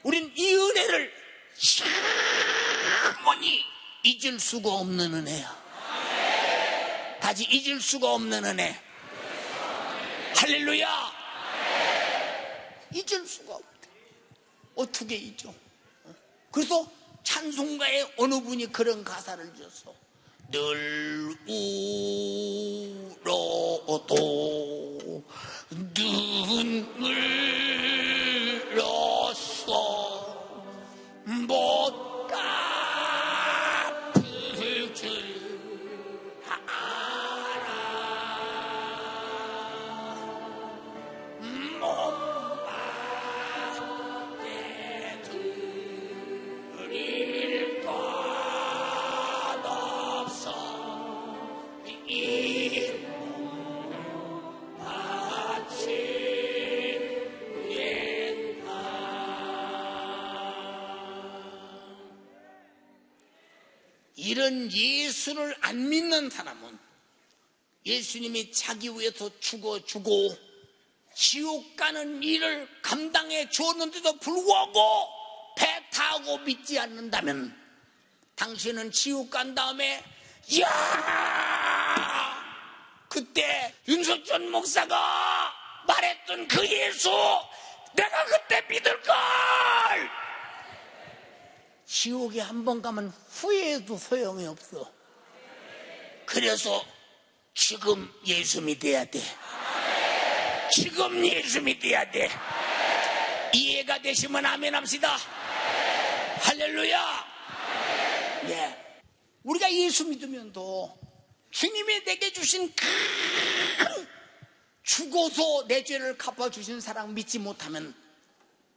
우린 이 은혜를 영원히 잊을 수가 없는 은혜야. 다시 잊을 수가 없는 은혜. 할렐루야. 잊을 수가 없대. 어떻게 잊어? 그래서 찬송가에 어느 분이 그런 가사를 지었어. 늘 울어도 눈물로써 못 갚을 줄 알아. 못 받게 드릴 것 없어. 이 이런 예수를 안 믿는 사람은 예수님이 자기 위해서 죽어주고 지옥 가는 일을 감당해 주었는데도 불구하고 배 타고 믿지 않는다면 당신은 지옥 간 다음에 야 그때 윤석준 목사가 말했던 그 예수 내가 그때 믿을걸. 지옥에 한 번 가면 후회해도 소용이 없어. 그래서 지금 예수 믿어야 돼. 지금 예수 믿어야 돼. 이해가 되시면 아멘 합시다. 할렐루야. 예. 우리가 예수 믿으면도 주님이 내게 주신 큰 죽어서 내 죄를 갚아주신 사랑 믿지 못하면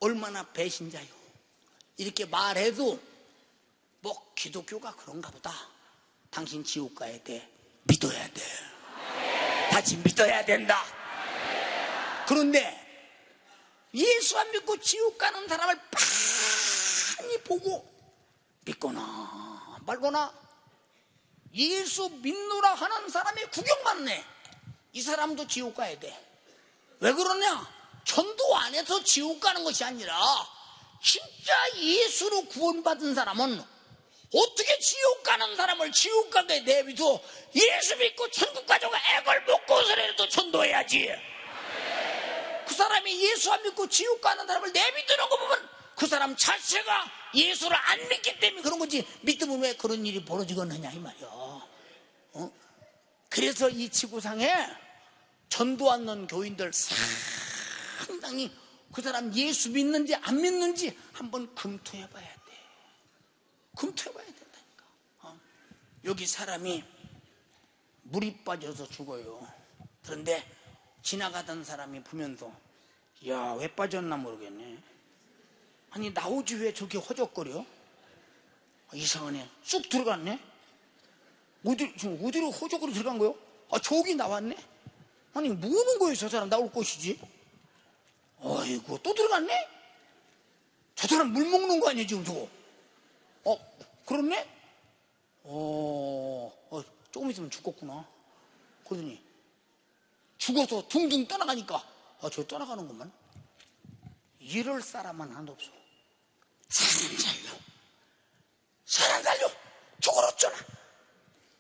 얼마나 배신자요. 이렇게 말해도 뭐 기독교가 그런가 보다. 당신 지옥 가야 돼. 믿어야 돼. 다시 믿어야 된다. 그런데 예수 안 믿고 지옥 가는 사람을 많이 보고 믿거나 말거나 예수 믿노라 하는 사람이 구경만 해. 이 사람도 지옥 가야 돼. 왜 그러냐? 전도 안 해서 지옥 가는 것이 아니라 진짜 예수로 구원받은 사람은 어떻게 지옥 가는 사람을 지옥 가게 내비둬. 예수 믿고 천국 가져가 애걸 먹고서라도 전도해야지. 그 사람이 예수 안 믿고 지옥 가는 사람을 내비두는 거 보면 그 사람 자체가 예수를 안 믿기 때문에 그런 거지. 믿으면 왜 그런 일이 벌어지겠느냐 이 말이야. 그래서 이 지구상에 전도 않는 교인들 상당히 그 사람 예수 믿는지 안 믿는지 한번 검토해 봐야 돼. 검토해 봐야 된다니까. 여기 사람이 물이 빠져서 죽어요. 그런데 지나가던 사람이 보면서 야, 왜 빠졌나 모르겠네. 아니 나오지 왜 저기 허적거려? 이상하네. 쑥 들어갔네. 지금 어디로 호적으로 들어간 거요? 아, 저기 나왔네? 아니, 뭐 오는 거예요? 저 사람 나올 것이지? 아이고, 또 들어갔네? 저 사람 물 먹는 거 아니에요, 지금 저거? 그렇네? 조금 있으면 죽겠구나. 그러더니, 죽어서 둥둥 떠나가니까, 저 떠나가는구만. 이럴 사람은 안 없어. 사람 살려. 저걸 어쩌나.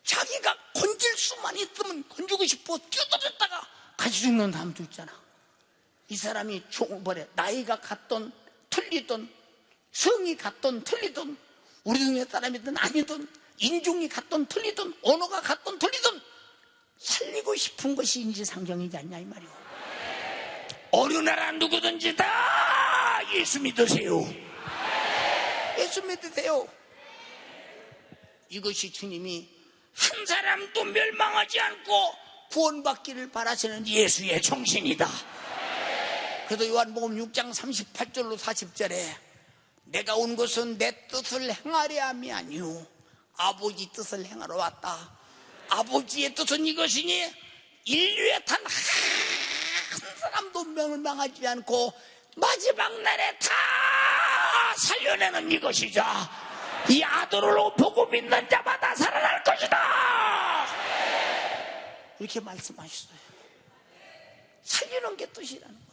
자기가 건질 수만 있으면 건지고 싶어 뛰어들었다가 같이 죽는 사람도 있잖아. 이 사람이 나이가 같던 틀리던, 성이 같던 틀리던, 우리 동네 사람이든 아니든, 인종이 같던 틀리든, 언어가 같던 틀리든 살리고 싶은 것이 인지상정이지 않냐 이 말이오. 어느 나라 누구든지 다 예수 믿으세요. 예수 믿으세요. 이것이 주님이 한 사람도 멸망하지 않고 구원받기를 바라시는 예수의 정신이다. 그래서 요한복음 6장 38절로 40절에 내가 온 것은 내 뜻을 행하려 함이 아니오 아버지 뜻을 행하러 왔다. 아버지의 뜻은 이것이니 인류의 단 한 사람도 멸망하지 않고 마지막 날에 다 살려내는 이것이자 이 아들을 보고 믿는 자마다 살아날 것이다. 이렇게 말씀하셨어요. 살리는 게 뜻이라는 거예요.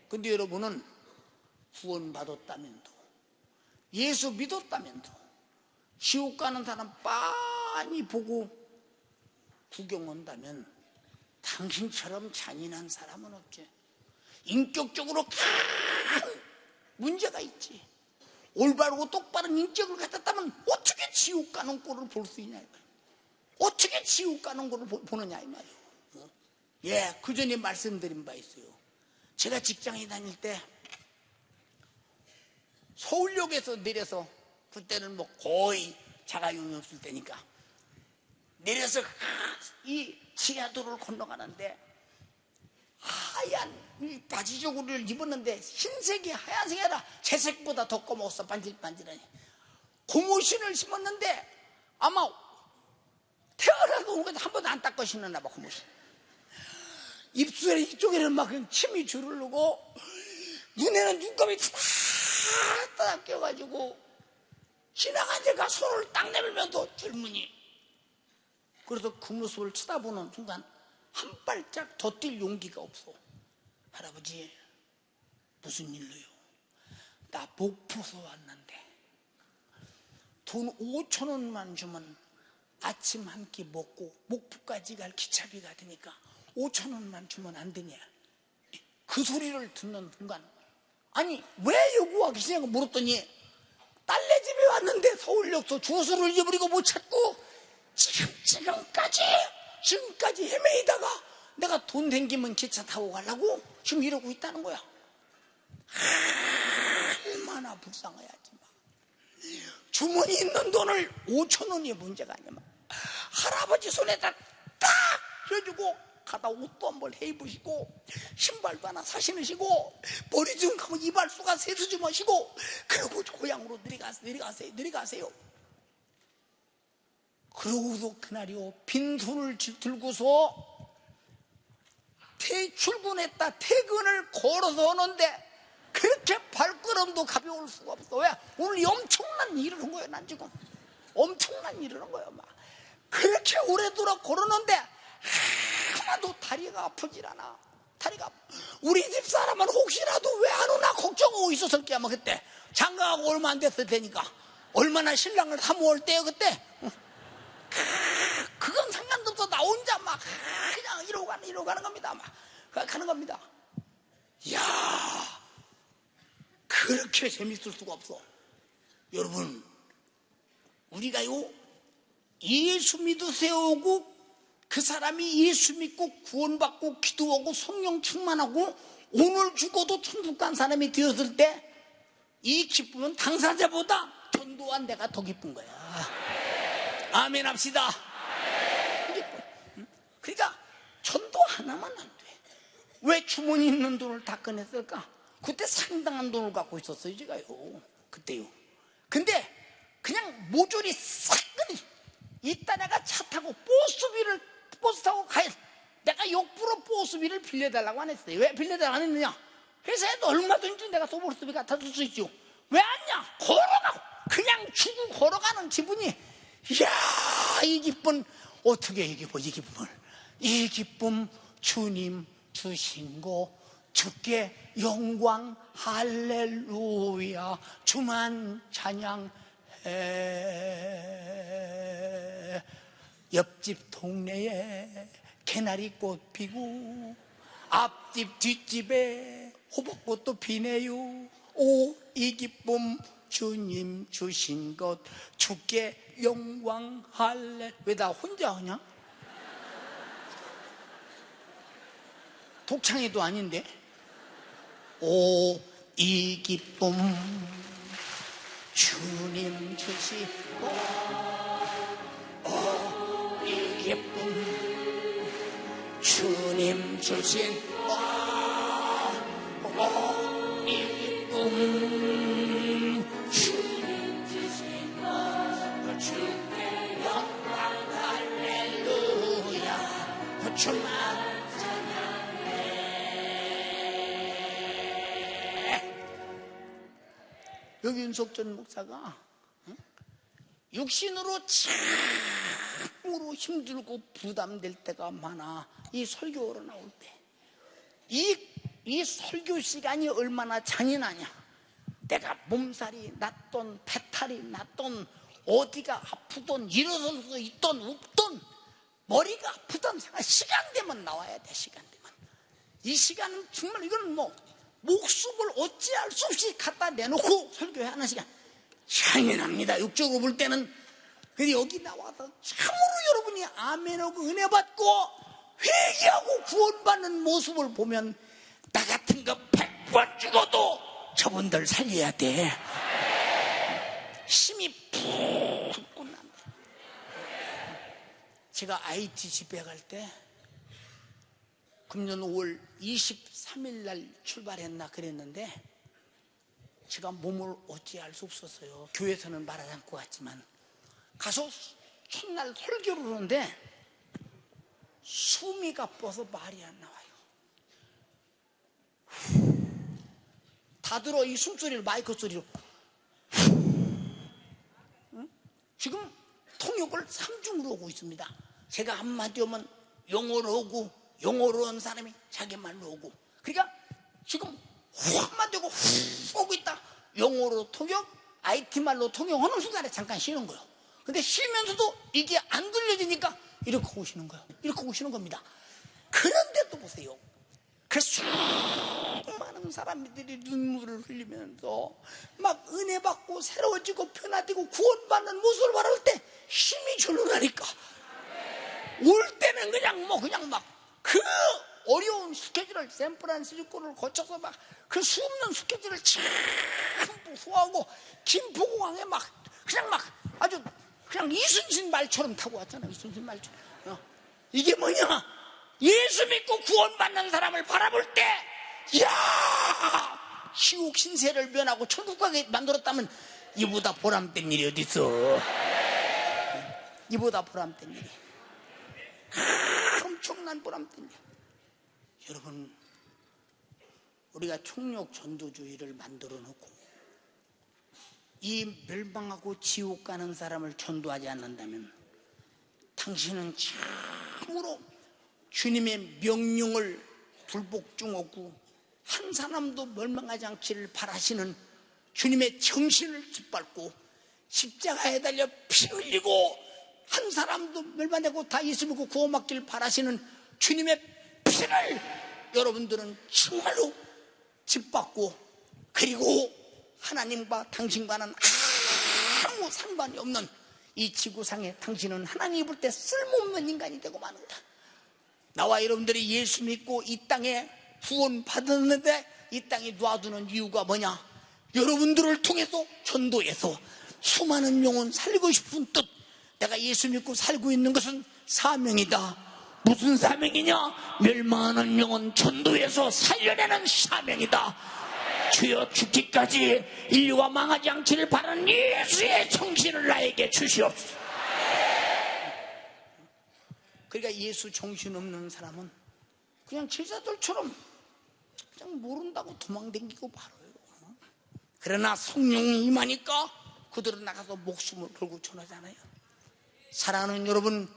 근데 여러분은 구원받았다면도, 예수 믿었다면도, 지옥 가는 사람 빤히 보고 구경 온다면 당신처럼 잔인한 사람은 없지. 인격적으로 큰 문제가 있지. 올바르고 똑바른 인격을 갖췄다면 어떻게 지옥 가는 꼴을 볼 수 있냐 이 말이야. 어떻게 지옥 가는 꼴을 보느냐 이 말이야. 예, 그 전에 말씀드린 바 있어요. 제가 직장에 다닐 때 서울역에서 내려서, 그때는 뭐 거의 자가용이 없을 때니까 내려서 이 지하도를 건너가는데 하얀 이 바지 저고리를 입었는데 흰색이 하얀색이 아니라 채색보다 더 검었어. 반질반질하니. 고무신을 신었는데 아마 태어나도 한 번도 안 닦아 신었나 봐. 고무신. 입술에 이쪽에는 막 침이 주르르고 눈에는 눈감이 다 껴가지고 지나간 데가 손을 딱 내밀면서 젊은이. 그래서 그 모습을 쳐다보는 순간 한 발짝 더 뛸 용기가 없어. 할아버지, 무슨 일로요? 나 목포서 왔는데 돈 5천 원만 주면 아침 한 끼 먹고 목포까지 갈 기차비가 되니까 5천 원만 주면 안 되냐. 그 소리를 듣는 순간, 아니 왜 여기 와 계시냐고 물었더니 딸네 집에 왔는데 서울역서 주소를 잊어버리고 못 찾고 지금까지 헤매이다가 내가 돈 생기면 기차 타고 가려고 지금 이러고 있다는 거야. 얼마나 불쌍해야지만. 주머니 있는 돈을 5천 원이 문제가 아니야. 할아버지 손에다 딱 펴주고 가다 옷도 한 벌 해입으시고 신발도 하나 사시는시고 머리 좀 가면 이발소가 세수 좀 하시고 그리고 고향으로 내려가세요. 그러고도 그날이요, 빈손을 들고서 출근했다 퇴근을 걸어서 오는데 그렇게 발걸음도 가벼울 수가 없어. 왜? 오늘 엄청난 일을 한 거예요. 난 지금 엄청난 일을 한 거예요. 막 그렇게 오래도록 걸었는데 하나도 다리가 아프질 않아. 우리 집 사람은 혹시라도 왜 안 오나 걱정하고 있었을 게야. 뭐 그때 장가하고 얼마 안 됐을 테니까. 얼마나 신랑을 사모할 때요 그때. 그건 상관도 없어. 나 혼자 막 그냥 이러고 가는 겁니다. 막 가는 겁니다. 이야, 그렇게 재밌을 수가 없어. 여러분, 우리가요 예수 믿으세요고 그 사람이 예수 믿고 구원받고 기도하고 성령 충만하고 오늘 죽어도 천국 간 사람이 되었을 때 이 기쁨은 당사자보다 전도한 내가 더 기쁜 거야. 아멘 합시다. 그러니까 전도 하나만 안 돼. 왜 주머니 있는 돈을 다 꺼냈을까? 그때 상당한 돈을 갖고 있었어요 제가요. 그때요. 근데 그냥 모조리 싹 꺼내. 이따 내가 차 타고 버스 타고 가야 돼. 내가 욕부로 버스비를 빌려달라고 안 했어요. 왜 빌려달라고 안 했느냐? 회사에도 얼마든지 내가 버스비 갖다 줄 수 있죠. 왜 안냐? 걸어가고 그냥 주고 걸어가는 기분이, 이야, 이 기쁨 어떻게 이기고, 이 기쁨 주님 주신 거 주께 영광 할렐루야 주만 찬양해. 옆집 동네에 개나리꽃 피고 앞집 뒷집에 호박꽃도 피네요. 오, 이 기쁨 주님 주신 것 주께 영광 할렐. 왜 나 혼자 하냐? 독창이도 아닌데. 오, 이 기쁨 주님 주신 것, 오, 이 기쁨 주님 주신 것, 오, 이 기쁨 주님 주신 것 주께 영광 할렐루야 주만 여기 윤석전 목사가 육신으로 참으로 힘들고 부담될 때가 많아. 이 설교로 나올 때 이 설교 시간이 얼마나 잔인하냐. 내가 몸살이 났던 배탈이 났던 어디가 아프던 일어설 수 있던 없던 머리가 아프던 시간 되면 나와야 돼. 시간 되면. 이 시간은 정말 이거는 뭐 목숨을 어찌할 수 없이 갖다 내놓고 설교해야 하는 시간. 잔인합니다. 육적으로 볼 때는. 근데 여기 나와서 참으로 여러분이 아멘하고 은혜 받고 회개하고 구원받는 모습을 보면 나 같은 거 100번 죽어도 저분들 살려야 돼. 힘이 푹 난다. 제가 IT 집회 갈 때 금년 5월 23일 날 출발했나 그랬는데 제가 몸을 어찌할 수 없었어요. 교회에서는 말하지 않고 갔지만 가서 첫날 설교를 하는데 숨이 가빠서 말이 안 나와요. 다 들어. 이 숨소리를 마이크 소리로. 지금 통역을 3중으로 오고 있습니다. 제가 한마디 오면 영어로 오고 영어로 온 사람이 자기 말로 오고. 그러니까 지금 한마디 오고 훅 오고 있다. 영어로 통역, IT 말로 통역하는 순간에 잠깐 쉬는 거예요. 근데 쉬면서도 이게 안 들려지니까 이렇게 오시는 거예요. 이렇게 오시는 겁니다. 그런데 또 보세요. 그 수많은 사람들이 눈물을 흘리면서 막 은혜 받고 새로워지고 변화되고 구원받는 모습을 바라볼 때 힘이 절로 나니까 올 때는 그냥 막 그 어려운 스케줄을 샌프란시스코를 거쳐서 막 그 수없는 스케줄을 전부 후하고 김포공항에 막 아주 그냥 이순신 말처럼 타고 왔잖아. 이순신 말처럼. 이게 뭐냐? 예수 믿고 구원받는 사람을 바라볼 때, 이야, 시국 신세를 면하고 천국 가게 만들었다면 이보다 보람된 일이 어디 있어? 이보다 보람된 일이. 엄청난 보람된 일. 여러분, 우리가 총력 전도주의를 만들어 놓고 이 멸망하고 지옥 가는 사람을 전도하지 않는다면 당신은 참으로 주님의 명령을 불복종하고 한 사람도 멸망하지 않기를 바라시는 주님의 정신을 짓밟고 십자가에 달려 피 흘리고 한 사람도 멸망하고 다 예수 믿고 구원받기를 바라시는 주님의 피를 여러분들은 정말로 짓밟고, 그리고 하나님과 당신과는 아무 상관이 없는 이 지구상에 당신은 하나님이 볼 때 쓸모없는 인간이 되고 마는 거다. 나와 여러분들이 예수 믿고 이 땅에 구원 받았는데 이 땅에 놔두는 이유가 뭐냐? 여러분들을 통해서 전도해서 수많은 영혼 살리고 싶은 뜻. 내가 예수 믿고 살고 있는 것은 사명이다. 무슨 사명이냐? 멸망하는 영혼 전도해서 살려내는 사명이다. 주여, 죽기까지 인류가 망하지 않기를 바라는 예수의 정신을 나에게 주시옵소서. 그러니까 예수 정신없는 사람은 그냥 제자들처럼 그냥 모른다고 도망다니고 말아요. 그러나 성령이 임하니까 그들은 나가서 목숨을 걸고 전하잖아요. 사랑하는 여러분,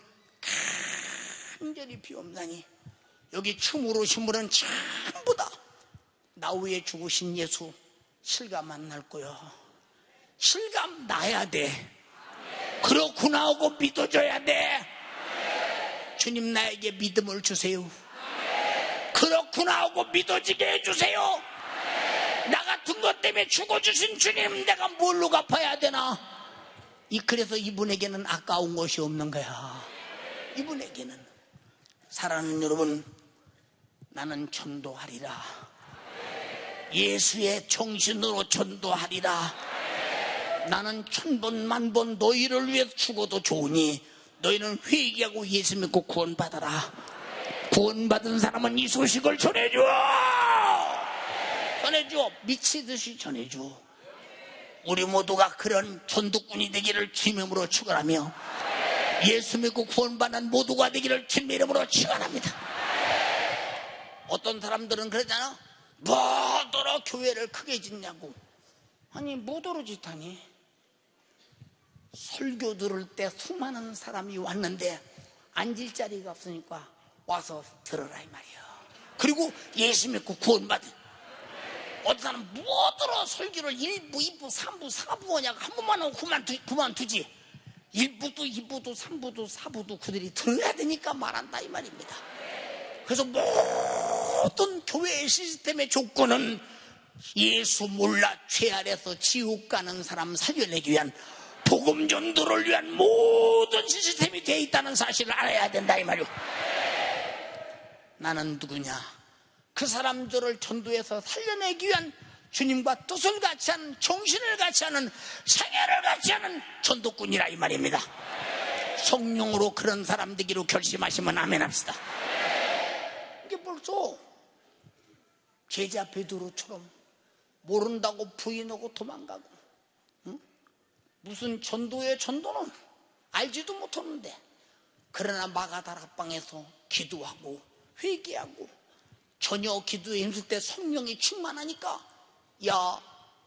간절히 비옵나니 여기 춤으로 오신 분은 전부 다 나 위에 죽으신 예수 실감 안 날 거야. 실감 나야 돼. 그렇구나 하고 믿어줘야 돼. 주님 나에게 믿음을 주세요. 그렇구나 하고 믿어지게 해주세요. 나 같은 것 때문에 죽어주신 주님, 내가 뭘로 갚아야 되나? 그래서 이분에게는 아까운 것이 없는 거야. 이분에게는. 사랑하는 여러분, 나는 전도하리라. 예수의 정신으로 전도하리라. 나는 천번 만번 너희를 위해서 죽어도 좋으니 너희는 회개하고 예수 믿고 구원받아라. 구원받은 사람은 이 소식을 전해줘. 전해줘. 미치듯이 전해줘. 우리 모두가 그런 전도꾼이 되기를 주님 이름으로 축원하며 예수 믿고 구원받는 모두가 되기를 주님 이름으로 축원합니다. 어떤 사람들은 그러잖아. 뭐더러 교회를 크게 짓냐고. 아니 뭐더러 짓하니? 설교 들을 때 수많은 사람이 왔는데 앉을 자리가 없으니까 와서 들으라 이 말이야. 그리고 예수 믿고 구원받은 어떤 사람은 뭐더러 설교를 1부, 2부, 3부, 4부 하냐고 한 번만 하고 그만두지. 1부도 2부도 3부도 4부도 그들이 들어야 되니까 말한다 이 말입니다. 그래서 모든 교회의 시스템의 조건은 예수 몰라 죄 아래서 지옥 가는 사람 살려내기 위한 복음 전도를 위한 모든 시스템이 되어 있다는 사실을 알아야 된다 이 말이오. 나는 누구냐? 그 사람들을 전도해서 살려내기 위한 주님과 뜻을 같이 하는, 정신을 같이 하는, 생애를 같이 하는 전도꾼이라 이 말입니다. 성령으로 그런 사람 되기로 결심하시면 아멘 합시다. 이게 벌써 제자 베드로처럼 모른다고 부인하고 도망가고, 응? 무슨 전도의 전도는 알지도 못하는데, 그러나 마가다락방에서 기도하고 회개하고 전혀 기도에 힘쓸 때 성령이 충만하니까, 야,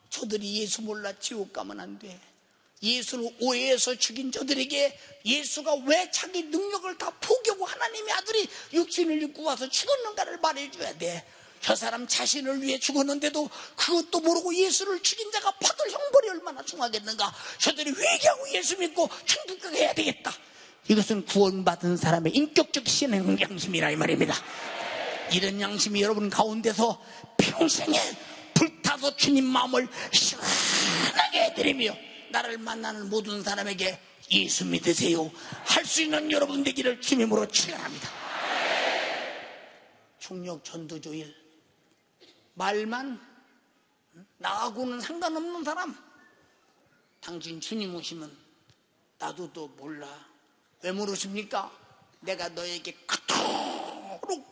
저들이 예수 몰라 지옥 가면 안 돼. 예수를 오해해서 죽인 저들에게 예수가 왜 자기 능력을 다 포기하고 하나님의 아들이 육신을 입고 와서 죽었는가를 말해줘야 돼. 저 사람 자신을 위해 죽었는데도 그것도 모르고 예수를 죽인 자가 받을 형벌이 얼마나 중하겠는가. 저들이 회개하고 예수 믿고 천국 가게 해야 되겠다. 이것은 구원받은 사람의 인격적 신앙 양심이라 이 말입니다. 이런 양심이 여러분 가운데서 평생에 불타서 주님 마음을 시원하게 해드리며 나를 만나는 모든 사람에게 예수 믿으세요 할 수 있는 여러분 되기를 주님으로 축원합니다. 총력 전도조일 말만 나하고는 상관없는 사람, 당신 주님 오시면 나도 또 몰라. 왜 물으십니까? 내가 너에게 그토록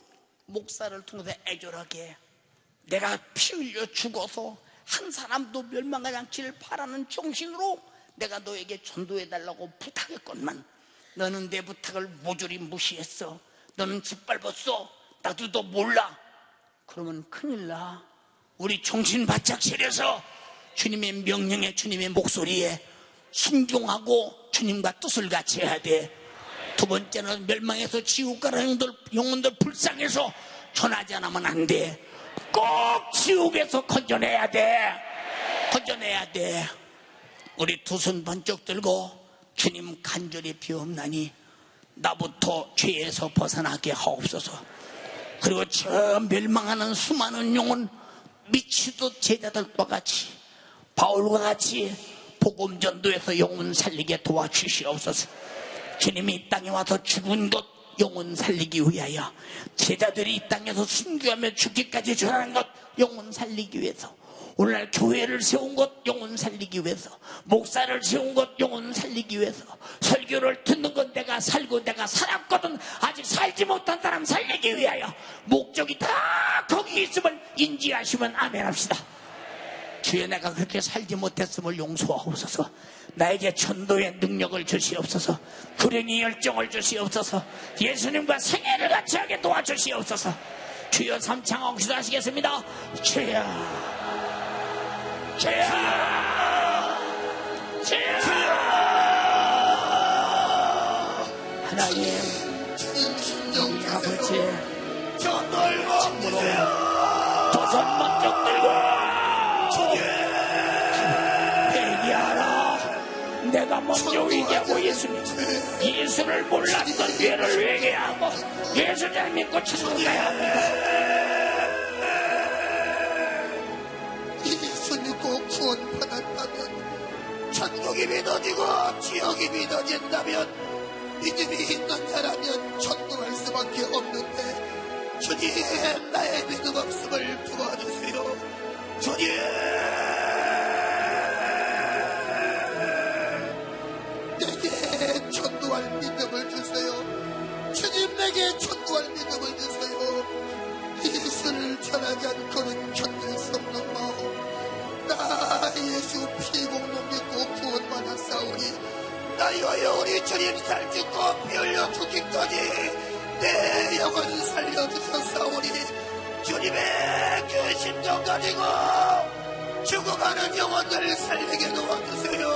목사를 통해서 애절하게 내가 피 흘려 죽어서 한 사람도 멸망하지 않기를 바라는 정신으로 내가 너에게 전도해달라고 부탁했건만 너는 내 부탁을 모조리 무시했어. 너는 짓밟았어. 나도 또 몰라. 그러면 큰일 나. 우리 정신 바짝 차려서 주님의 명령에, 주님의 목소리에 순종하고 주님과 뜻을 같이 해야 돼. 두 번째는 멸망해서 지옥 가는 영혼들 불쌍해서 전하지 않으면 안 돼. 꼭 지옥에서 건져내야 돼. 건져내야 돼. 우리 두 손 번쩍 들고 주님 간절히 비옵나니 나부터 죄에서 벗어나게 하옵소서. 그리고 저 멸망하는 수많은 영혼 미치듯 제자들과 같이 바울과 같이 복음 전도에서 영혼 살리게 도와주시옵소서. 주님이 이 땅에 와서 죽은 것 영혼 살리기 위하여, 제자들이 이 땅에서 순교하며 죽기까지 전하는 것 영혼 살리기 위해서, 오늘날 교회를 세운 것 영혼 살리기 위해서, 목사를 세운 것 영혼 살리기 위해서, 설교를 듣는 건 내가 살고 내가 살았거든 아직 살지 못한 사람 살리기 위하여 목적이 다 거기 있음을 인지하시면 아멘 합시다. 주여, 내가 그렇게 살지 못했음을 용서하옵소서. 나에게 전도의 능력을 주시옵소서. 불행의 열정을 주시옵소서. 예수님과 생애를 같이 하게 도와주시옵소서. 주여, 삼창하고 기도하시겠습니다. 주여, 주여, 주여. 하나님, 우리 아버지, 참으로 조선만 적들고 회개하라. 내가 먼저 회개하고 예수를 몰랐던 죄를 회개하고 예수를 믿고 천국 가야 합니다. 예수 믿고 구원받았다면, 천국이 믿어지고 지옥이 믿어진다면, 믿음이 있는 자라면 전도할 수밖에 없는데, 주님, 나의 믿음 없음을 도와주세요. 주님, 내게 전도할 믿음을 주세요. 주님, 내게 전도할 믿음을 주세요. 예수를 전하지 않고는 견딜 수 없는 마음. 나 예수 피공로 믿고 구원받았사오니, 나 위하여 우리 주님 살짓고 피 흘려 죽기까지 내 영혼 살려주셨사오니, 주님의 그 심정 가지고 죽어가는 영혼들을 살리게 도와주세요.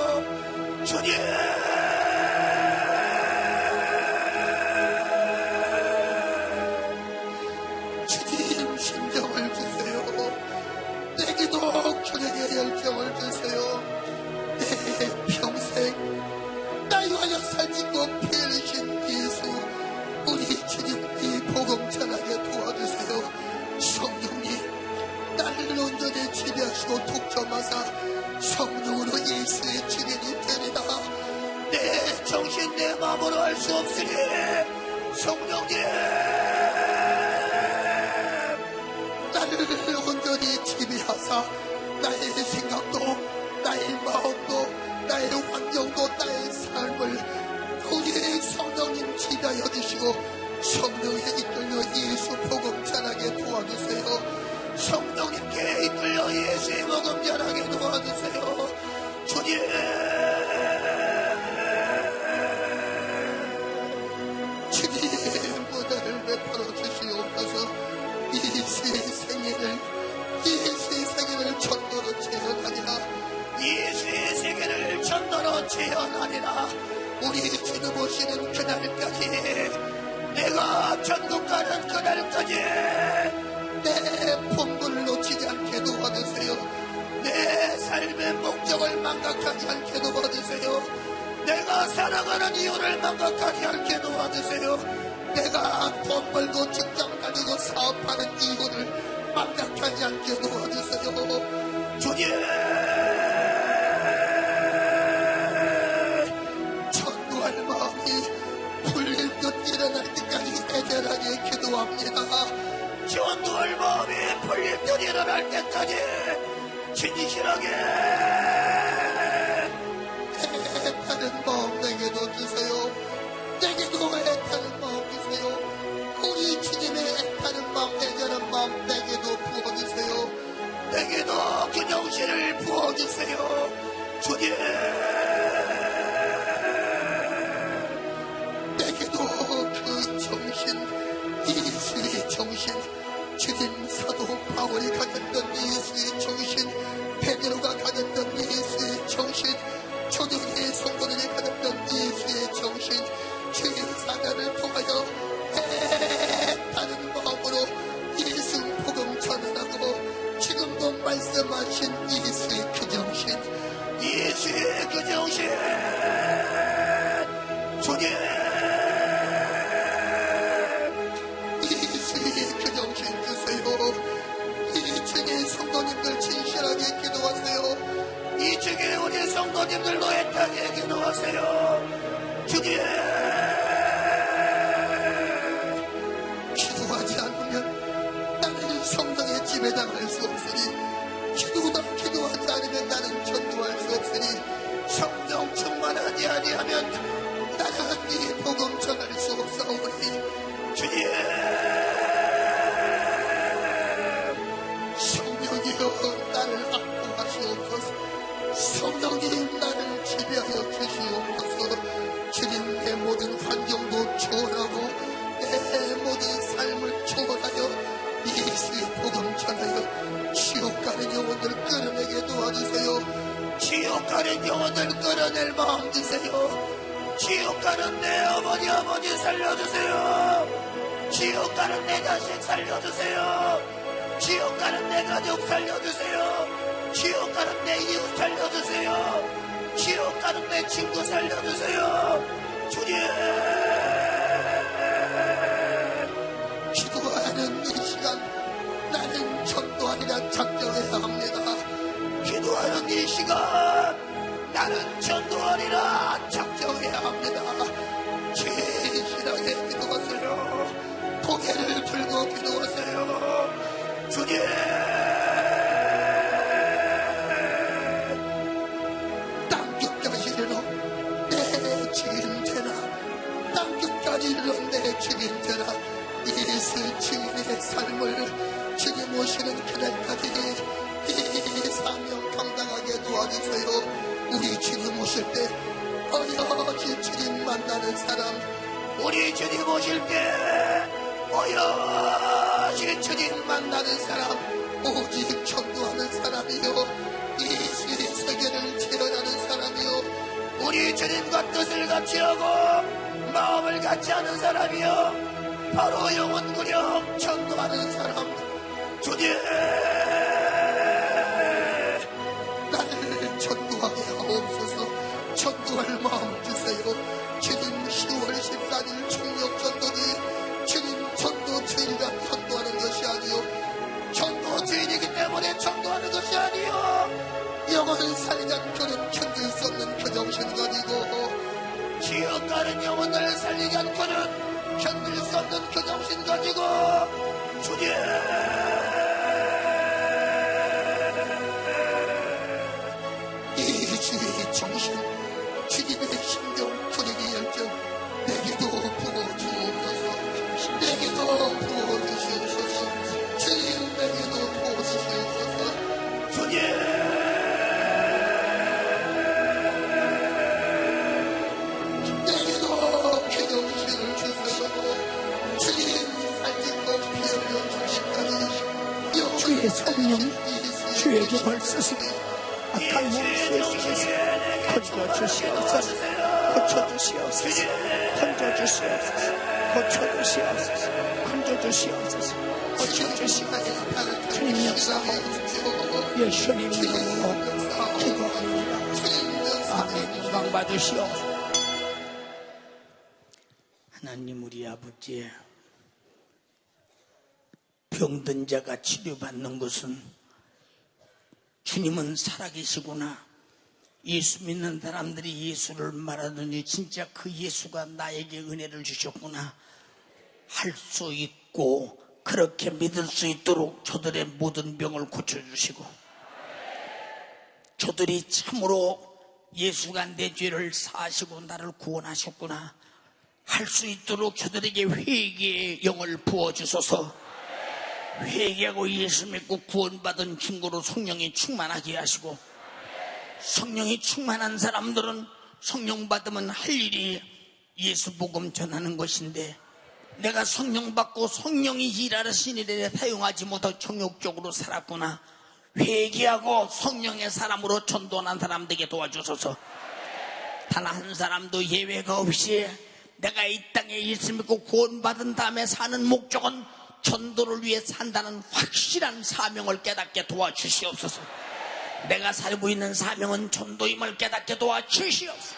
주님, 주님 심정을 주세요. 내게도 교회의 열정을 주세요. 내 평생 나 위하여 살짓고 피 흘리신 예수, 우리 주님이 복음 전하게 도와주세요. 성령님, 나를 온전히 지배하시고 독점하사 성령으로 예수의 주인이 되리라. 내 정신 내 마음으로 할 수 없으니 성령님, 나를 온전히 지배하사 나의 생각도 나의 마음도 나의 환경도 나의 삶을 우리 성령님 지배하여 주시고 성령에 이끌려 예수 복음 전하게 도와주세요. 성령님께 이끌려 예수의 복음 전하게 도와주세요. 주님, 주님 은혜를 베풀어 주시옵소서. 예수의 생애를 전도로 재현하리라. 예수의 세계를 전도로 재현하리라. 우리 주님 오시는 그날까지, 내가 천국 가는 그날까지 내 본분을 놓치지 않게 도와주세요. 내 삶의 목적을 망각하지 않게 도와주세요. 내가 살아가는 이유를 망각하지 않게 도와주세요. 내가 돈 벌고 직장 다니고 사업하는 이유를 망각하지 않게 도와주세요. 주님, 전도할 마음이 풀릴 듯 일어날 때까지 애절하게 기도합니다. 전도할 마음이 풀릴 듯 일어날 때까지 진실하게 애타는 마음 내게도 주세요. 내게도 애타는 마음 주세요. 우리 주님의 애타는 마음, 애절한 마음 내게도 부어주세요. 내게도 그 정신을 부어주세요. 주님, 내게도 그 정신, 예수의 정신, 주님 사도 바울이 가졌던 예수의 정신, 베드로가 가졌던 예수의 정신, 초대교회 성도들이 가졌던 예수의 정신, 주의 사자를 통하여 애타는 마음으로 예수 복음 전하고 지금도 말씀하신 예수의 그 정신, 예수의 그 정신, 주님, 예수의 그 정신 주세요. 이 중에 성도님들 진실하게 기도하세요. 이 중에 우리 성도님들로 애타게 기도하세요. 주님, 기도하지 않으면 나는 성령의 지배당할 수 없으니, 기도하지 않으면 나는 전도할 수 없으니, 성령 충만하지 아니하면 나는 이 복음 전할 수 없사오니, 주님, 성령이여 나를 안고 하시오. 있는 영혼들 끌어낼 마음 주세요. 지옥 가는 내 어머니 아버지 살려주세요. 지옥 가는 내 자식 살려주세요. 지옥 가는 내 가족 살려주세요. 지옥 가는 내 이웃 살려주세요. 지옥 가는 내 친구 살려주세요. 주님, 기도하는 이 시간 나는 전도하리라 작정해야 합니다. 기도하는 이 시간 나는 전도하리라 작정해야 합니다. 진실하게 기도하세요. 고개를 들고 기도하세요. 주님, 땅끝까지로 내 주인 되라. 땅끝까지로 내 주인 되라. 예수 주인의 삶을 주님 오시는 그날까지 이 사명 감당하게 도와주세요. 우리 주님 오실 때 어여지 주님 만나는 사람, 우리 주님 오실 때 어여지 주님 만나는 사람, 오직 전도하는 사람이요 이 세계를 재현하는 사람이요 우리 주님과 뜻을 같이 하고 마음을 같이 하는 사람이요 바로 영혼구령 전도하는 사람. 주님, 나를 전도하게 하옵소서. 전도할 마음 주세요. 주님 10월 14일 총력 전도니 주님 전도 주일간 전도하는 것이 아니요 전도 주일이기 때문에 전도하는 것이 아니요 영혼을 살리는 교는 견딜 수 없는 교정신건이고 지옥 가는 영혼을 살리지 않고는 견딜 수 없는 교정신 가지고 주님, 이 주의 정신, 주님의 심정, 분위기 열정 내게도 부어주옵소서. 내게도 부어주시옵소서. 주님, 내게도 부어주시옵소서. 주님, 주의 성령, 주의 종을 쓰시고 악한 몸수에 쓰시고 건져주시옵소서. 고쳐주시옵소서. 건져주시옵소서. 고쳐주시옵소서. 건져주시옵소서. 고쳐주시옵소서. 주님 역사하옵소서. 예수님 이름으로 기도합니다. 아멘. 영광 받으시옵소서. 하나님 우리 아버지, 병든 자가 치료받는 것은 주님은 살아계시구나. 예수 믿는 사람들이 예수를 말하더니 진짜 그 예수가 나에게 은혜를 주셨구나 할 수 있고 그렇게 믿을 수 있도록 저들의 모든 병을 고쳐주시고 저들이 참으로 예수가 내 죄를 사하시고 나를 구원하셨구나 할 수 있도록 저들에게 회개의 영을 부어주소서. 회개하고 예수 믿고 구원받은 증거로 성령이 충만하게 하시고 성령이 충만한 사람들은 성령 받으면 할 일이 예수 복음 전하는 것인데 내가 성령 받고 성령이 일하신 일에 사용하지 못하고 정욕적으로 살았구나. 회개하고 성령의 사람으로 전도하는 사람들에게 도와주소서. 단 한 사람도 예외가 없이 내가 이 땅에 예수 믿고 구원받은 다음에 사는 목적은 전도를 위해 산다는 확실한 사명을 깨닫게 도와주시옵소서. 내가 살고 있는 사명은 전도임을 깨닫게 도와주시옵소서.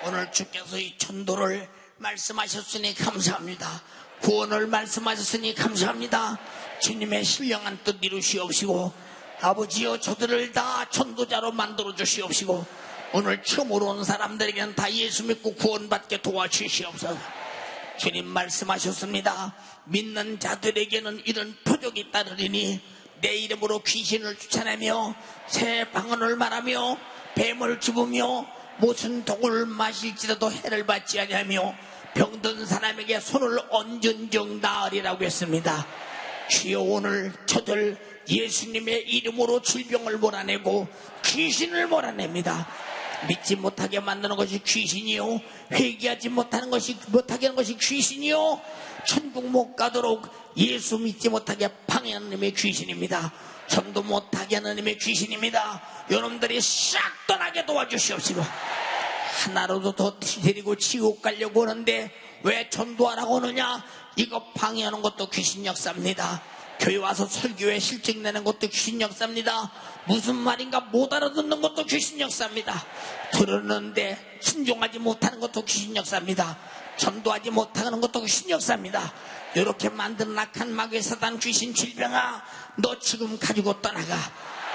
오늘 주께서 이 전도를 말씀하셨으니 감사합니다. 구원을 말씀하셨으니 감사합니다. 주님의 신령한 뜻 이루시옵시고 아버지여 저들을 다 전도자로 만들어 주시옵시고 오늘 처음으로 온 사람들에게는 다 예수 믿고 구원받게 도와주시옵소서. 주님 말씀하셨습니다. 믿는 자들에게는 이런 표적이 따르리니 내 이름으로 귀신을 쫓아내며 새 방언을 말하며 뱀을 집으며 무슨 독을 마실지라도 해를 받지 아니하며 병든 사람에게 손을 얹은 적 나으리라고 했습니다. 주여 오늘 저들 예수님의 이름으로 질병을 몰아내고 귀신을 몰아냅니다. 믿지 못하게 만드는 것이 귀신이요 회개하지 못하게 하는 것이 귀신이요 천국 못 가도록 예수 믿지 못하게 방해하는 놈의 귀신입니다. 전도 못하게 하는 님의 귀신입니다. 여러분들이 싹 떠나게 도와주시옵시고, 하나로도 더 데리고 지옥 가려고 하는데 왜 전도하라고 하느냐? 이거 방해하는 것도 귀신 역사입니다. 교회 와서 설교에 실증 내는 것도 귀신 역사입니다. 무슨 말인가 못 알아듣는 것도 귀신 역사입니다. 들었는데 순종하지 못하는 것도 귀신 역사입니다. 전도하지 못하는 것도 귀신 역사입니다. 이렇게 만든 악한 마귀의 사단 귀신 질병아, 너 지금 가지고 떠나가.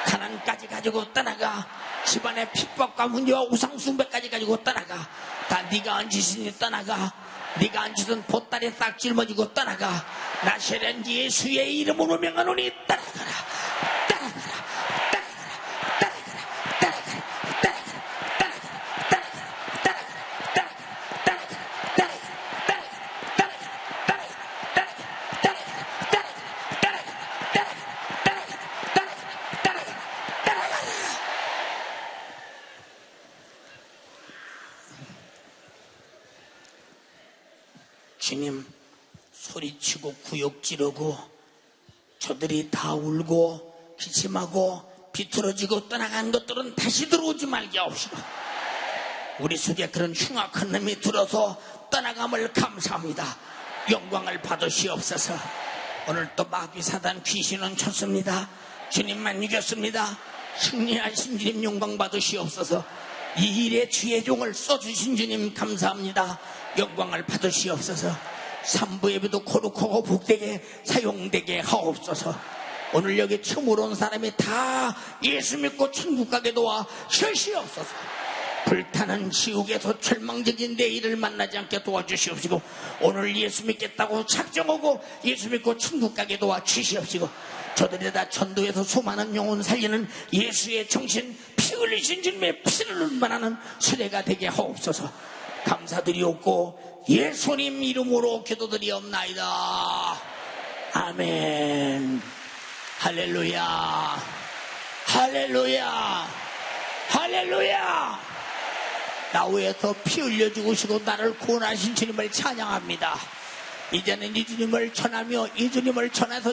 가난까지 가지고 떠나가. 집안의 핍박과 문제와 우상숭배까지 가지고 떠나가. 다 네가 얹으시니 떠나가. 네가 얹으던 보따리에 딱 짊어지고 떠나가. 나세렛 예수의 이름으로 명하노니 떠나가라. 떠나가라. 주님, 소리치고 구역지르고 저들이 다 울고 기침하고 비틀어지고 떠나간 것들은 다시 들어오지 말게 하옵시고, 우리 속에 그런 흉악한 놈이 들어서 떠나감을 감사합니다. 영광을 받으시옵소서. 오늘 또 마귀 사단 귀신은 쳤습니다. 주님만 이겼습니다. 승리하신 주님 영광 받으시옵소서. 이 일에 주의 종을 써주신 주님 감사합니다. 영광을 받으시옵소서. 3부 예배도 거룩하고 복되게 사용되게 하옵소서. 오늘 여기 처음으로 온 사람이 다 예수 믿고 천국 가게 도와 주시옵소서. 불타는 지옥에서 절망적인 내일을 만나지 않게 도와주시옵시고, 오늘 예수 믿겠다고 작정하고 예수 믿고 천국 가게 도와주시옵시고, 저들이 다 전도에서 수많은 영혼 살리는 예수의 정신, 피 흘리신 주님의 피를 운반하는 수레가 되게 하옵소서. 감사드리옵고 예수님 이름으로 기도드리옵나이다. 아멘. 할렐루야, 할렐루야, 할렐루야. 나 위해서 피 흘려 죽으시고 나를 구원하신 주님을 찬양합니다. 이제는 이 주님을 전하며 이 주님을 전해서